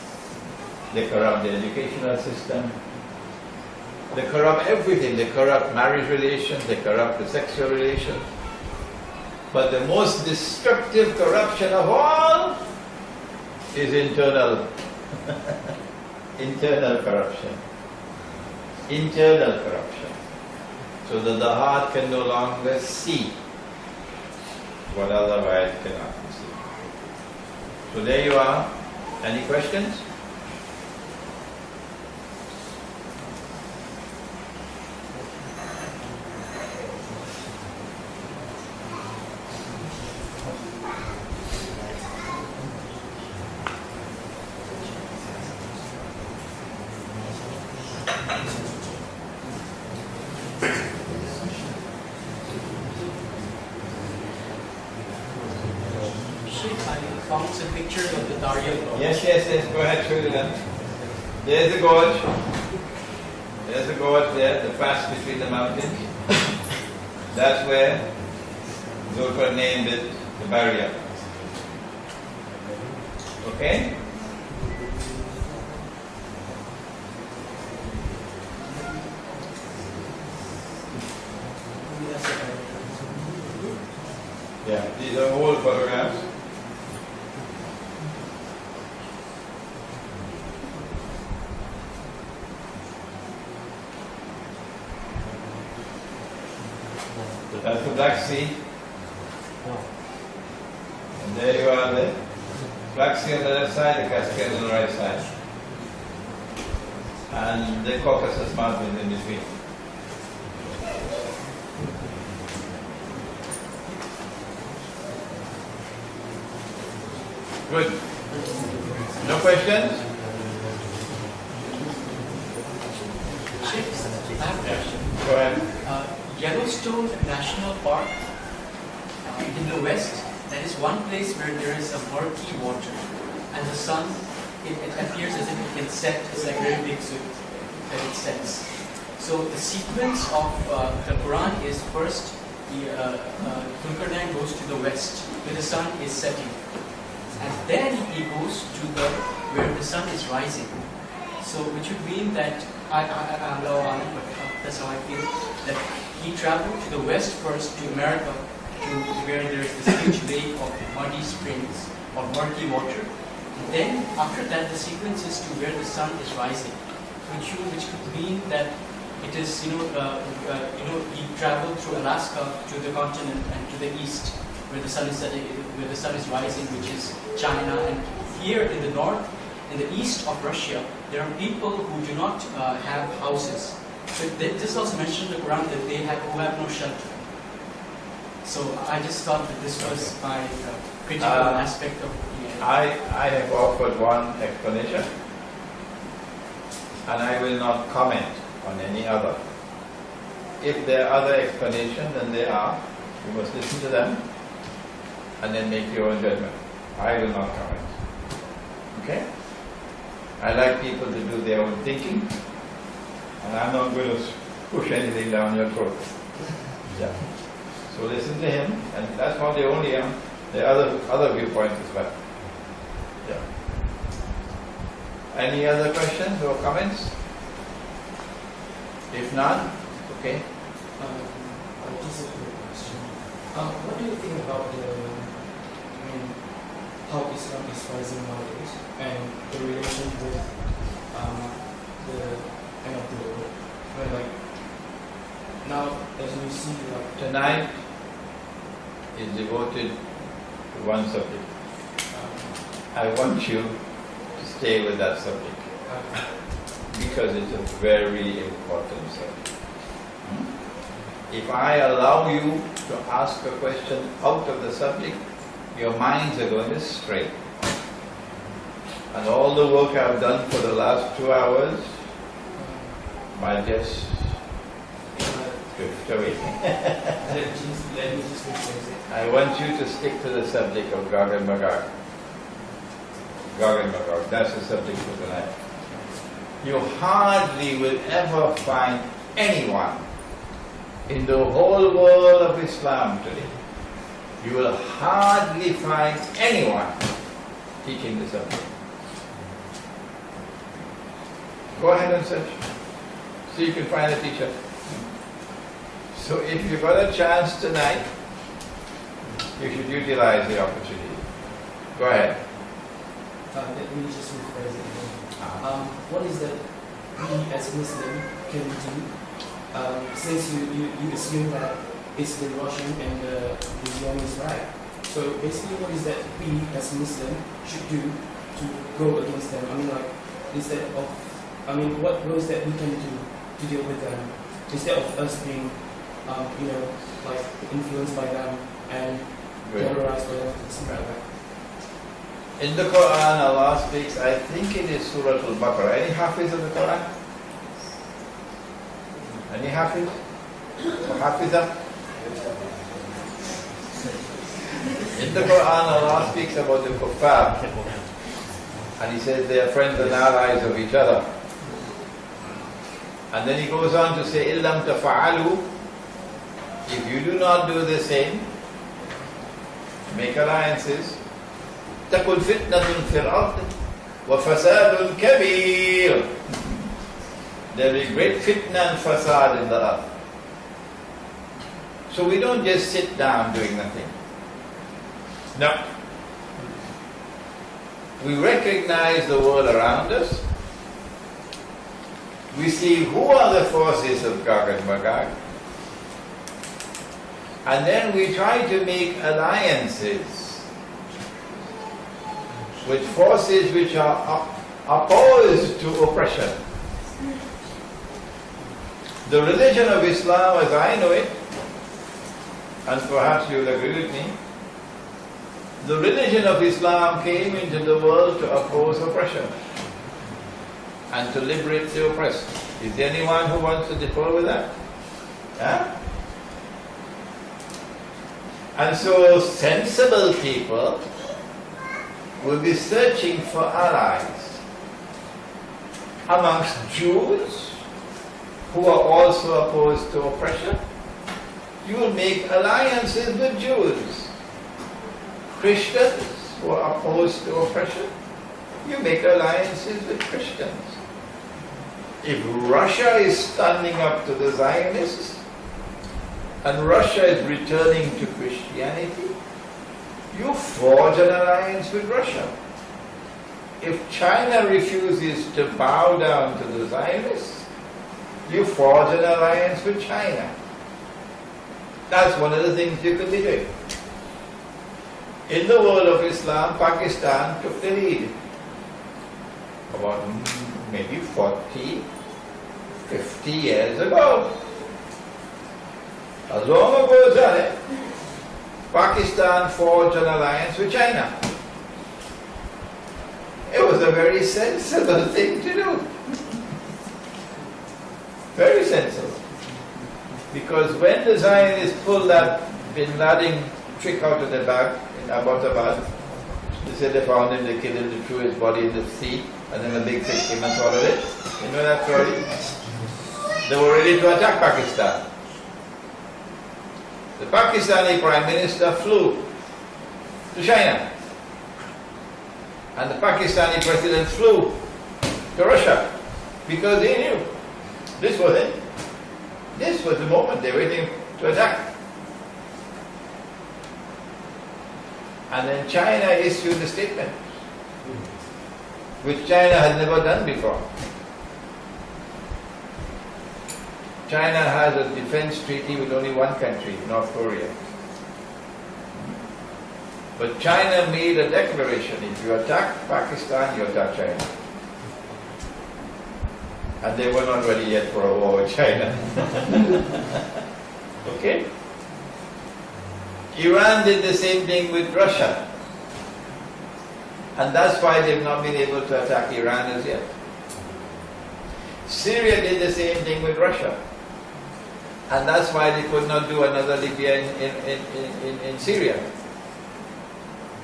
they corrupt the educational system, they corrupt everything. They corrupt marriage relations, they corrupt the sexual relations. But the most destructive corruption of all is internal. Internal corruption. Internal corruption. So that the heart can no longer see what otherwise cannot be seen. So there you are. Any questions? Found a picture of the Darien Gorge. Yes. Go ahead, show it then. There's the gorge. There's the gorge there, the pass between the mountains. That's where Zulfar named it the barrier. Okay? Yeah, these are old photographs. That's the Black Sea. And there you are, the Black Sea on the left side, the Caspian on the right side. And the Caucasus Mountains in between. Good. No questions? have a question. Go ahead. Yellowstone National Park in the west, that is one place where there is a murky water, and the sun, it appears as if it can set. It's like very big, so it sets. So the sequence of the Quran is first, Zulkarnain goes to the west, where the sun is setting, and then he goes to where the sun is rising. So which would mean that that's how I feel, that he traveled to the west first, to America, to where there is this huge lake of muddy springs of murky water. And then after that, the sequence is to where the sun is rising, which could mean that it is he traveled through Alaska to the continent and to the east, where the sun is setting, where the sun is rising, which is China. And here in the north, in the east of Russia, there are people who do not have houses. So this also mentioned in the Quran that who have no shelter. So I just thought that this was my critical aspect of the I have offered one explanation, and I will not comment on any other. If there are other explanations, then there are. You must listen to them and then make your own judgment. I will not comment. Okay? I like people to do their own thinking, and I'm not going to push anything down your throat. Yeah. So listen to him, and that's not the only one. There are other viewpoints as well. Yeah. Any other questions or comments? If not, okay. Just a quick question. What do you think about how Islam is rising nowadays and the relation with the end of the world? Where like now, as we see, like Tonight is devoted to one subject. I want you to stay with that subject because it's a very important subject. If I allow you to ask a question out of the subject, your minds are going to stray. And all the work I've done for the last 2 hours might just drift away. let me just rephrase it. I want you to stick to the subject of GoG and Magog. GoG and Magog, that's the subject for tonight. You hardly will ever find anyone in the whole world of Islam today. You will hardly find anyone teaching the subject. Go ahead and search. So you can find a teacher. So if you've got a chance tonight, you should utilize the opportunity. Go ahead. Let me just rephrase it again. What is that we as Muslim can do? Since you assume that it's the Russian and the Zionist right. So basically what is that we as Muslim should do to go against them? I mean like, instead of, what is that we can do to deal with them? Instead of us being, like influenced by them and terrorized by them, something like that. In the Quran, Allah speaks, I think it is Surah Al-Baqarah. Any Hafiz of the Quran? Any Hafiz? Or Hafizah? In the Quran, Allah speaks about the kuffar. And He says they are friends and allies of each other. And then He goes on to say, إِلَّمْ تَفَعَلُوا, if you do not do the same, make alliances, تَكُنْ فِتْنَةٌ فِي الْأَرْضِ وَفَسَادٌ كَبِيرٌ. There will be great fitna and fasad in the earth. So we don't just sit down doing nothing. No. We recognize the world around us. We see who are the forces of GoG and Magog. And then we try to make alliances with forces which are opposed to oppression. The religion of Islam, as I know it, and perhaps you'll agree with me, the religion of Islam came into the world to oppose oppression and to liberate the oppressed. Is there anyone who wants to differ with that? Huh? And so sensible people will be searching for allies amongst Jews who are also opposed to oppression. You will make alliances with Jews. Christians who are opposed to oppression, you make alliances with Christians. If Russia is standing up to the Zionists and Russia is returning to Christianity, you forge an alliance with Russia. If China refuses to bow down to the Zionists, you forge an alliance with China. That's one of the things you could be doing. In the world of Islam, Pakistan took the lead. About maybe 40, 50 years ago. As long ago as that, Pakistan forged an alliance with China. It was a very sensible thing to do. Very sensible. Because when the Zionists pulled that Bin Laden trick out of the bag in Abbottabad, they said they found him, they killed him, they threw his body in the sea, and then a big fish came and swallowed it. You know that story? They were ready to attack Pakistan. The Pakistani Prime Minister flew to China. And the Pakistani President flew to Russia because they knew this was it. This was the moment they were waiting to attack. And then China issued a statement, which China had never done before. China has a defense treaty with only one country, North Korea. But China made a declaration, if you attack Pakistan, you attack China. And they were not ready yet for a war with China. Okay? Iran did the same thing with Russia. And that's why they've not been able to attack Iran as yet. Syria did the same thing with Russia. And that's why they could not do another Libya in Syria.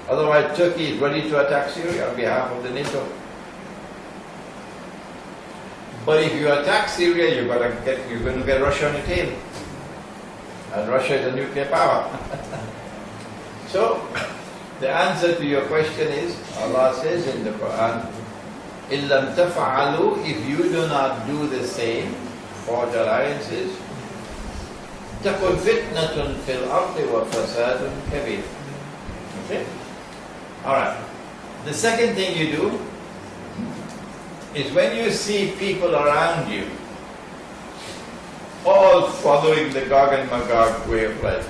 Otherwise, Turkey is ready to attack Syria on behalf of the NATO. But if you attack Syria, you're going to get Russia on your tail. And Russia is a nuclear power. So, the answer to your question is, Allah says in the Quran, إِلَّمْ تَفْعَلُوا, if you do not do the same, forge alliances, تَكُنْ فِتْنَةٌ فِي الْأَرْضِ وَفَسَادٌ كَبِيرٌ. Okay? Alright. The second thing you do is when you see people around you all following the GoG and Magog way of life,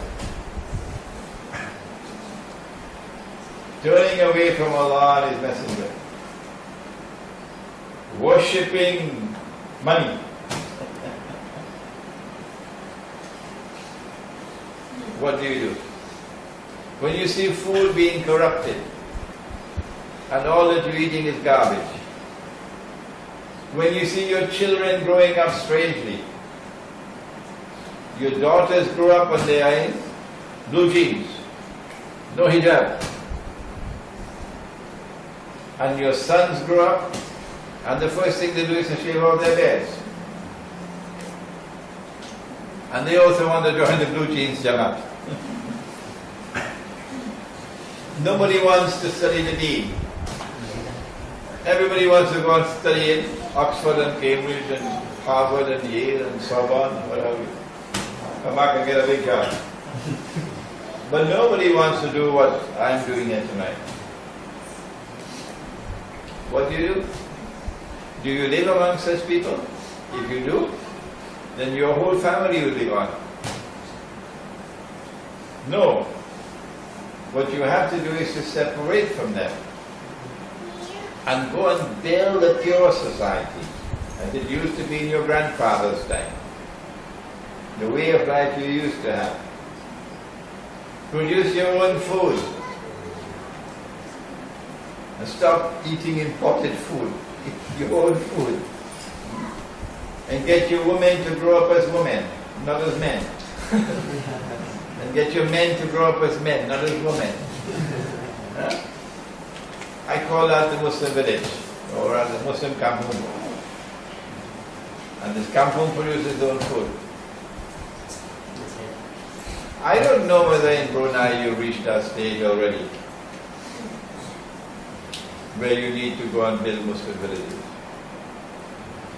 turning away from Allah and His Messenger, worshipping money, what do? When you see food being corrupted and all that you're eating is garbage, when you see your children growing up strangely, your daughters grow up and they are in blue jeans, no hijab, and your sons grow up and the first thing they do is to shave off their beards, and they also want to join the blue jeans Jamaat. Nobody wants to study the deen. Everybody wants to go and study in Oxford and Cambridge and Harvard and Yale and Sorbonne and what have you. Come back and get a big job. But nobody wants to do what I'm doing here tonight. What do? Do you live among such people? If you do, then your whole family will be gone. No. What you have to do is to separate from them and go and build a pure society as it used to be in your grandfather's time. The way of life you used to have. Produce your own food and stop eating imported food. Eat your own food. And get your women to grow up as women, not as men. And get your men to grow up as men, not as women. Huh? I call that the Muslim village, or rather Muslim kampung. And this kampung produces its own food. I don't know whether in Brunei you reached that stage already, where you need to go and build Muslim villages.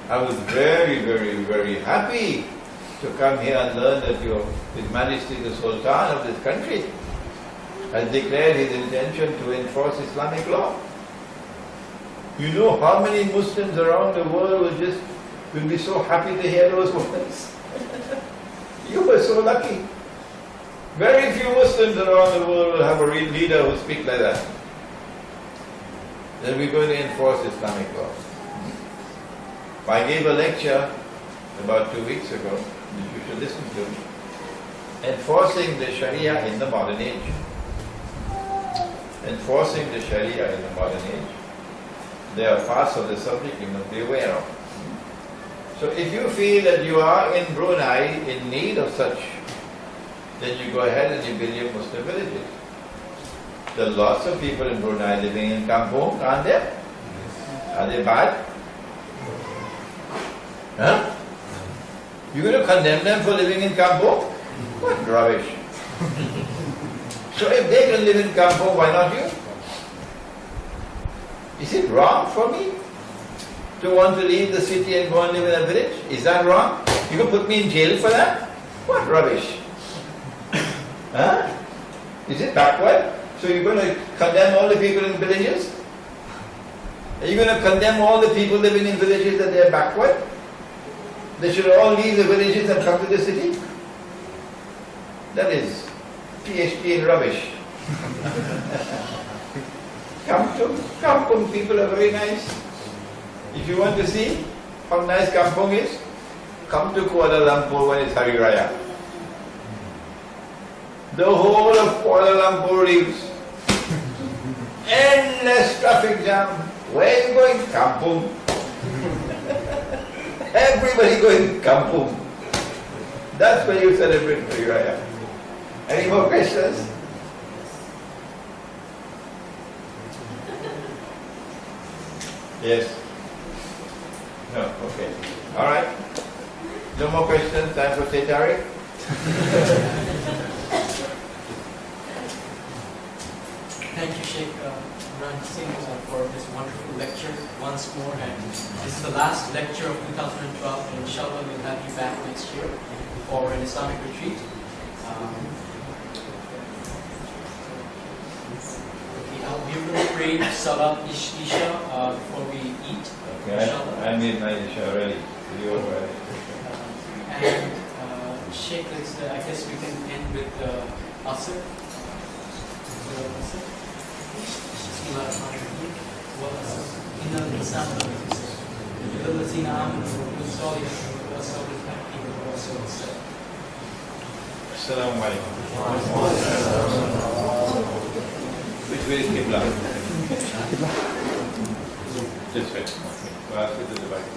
I was very, very, very happy to come here and learn that His Majesty the Sultan of this country has declared his intention to enforce Islamic law. You know how many Muslims around the world will be so happy to hear those words. You were so lucky. Very few Muslims around the world will have a real leader who speaks like that. Then we're going to enforce Islamic law. I gave a lecture about 2 weeks ago, which you should listen to, enforcing the Sharia in the modern age. Enforcing the Sharia in the modern age. There are parts of the subject you must be aware of. So if you feel that you are in Brunei in need of such, then you go ahead and you build your Muslim villages. There are lots of people in Brunei living in kampung, aren't there? Are they bad? Huh? You're going to condemn them for living in kampung? What rubbish. So if they can live in kampung, why not you? Is it wrong for me to want to leave the city and go and live in a village? Is that wrong? You can put me in jail for that? What rubbish. Huh? Is it backward? So you're going to condemn all the people in villages? Are you going to condemn all the people living in villages that they're backward? They should all leave the villages and come to the city? That is PhD in rubbish. Kampung people are very nice. If you want to see how nice kampung is, come to Kuala Lumpur when it's Hari Raya. The whole of Kuala Lumpur leaves. Endless traffic jam. Where are you going? Kampung. Everybody going kampung. That's where you celebrate Hari Raya. Any more questions? Yes? No? Okay. Alright. No more questions? Time for Tetari? Thank you, Sheikh Imran Singh, for this wonderful lecture once more. And this is the last lecture of 2012. And inshallah, we'll have you back next year for an Islamic retreat. We're going to pray Salat Isha before we eat. Okay, I made my Isha already. You over. And Sheikh, I guess we can end with Asr. إن الإنسان إلا الذين آمنوا وعملوا الصالحات وتواصوا بالحق وتواصوا بالصبر. السلام عليكم. Which way is Qibla? This way. Okay. Well, I'll sit to the right.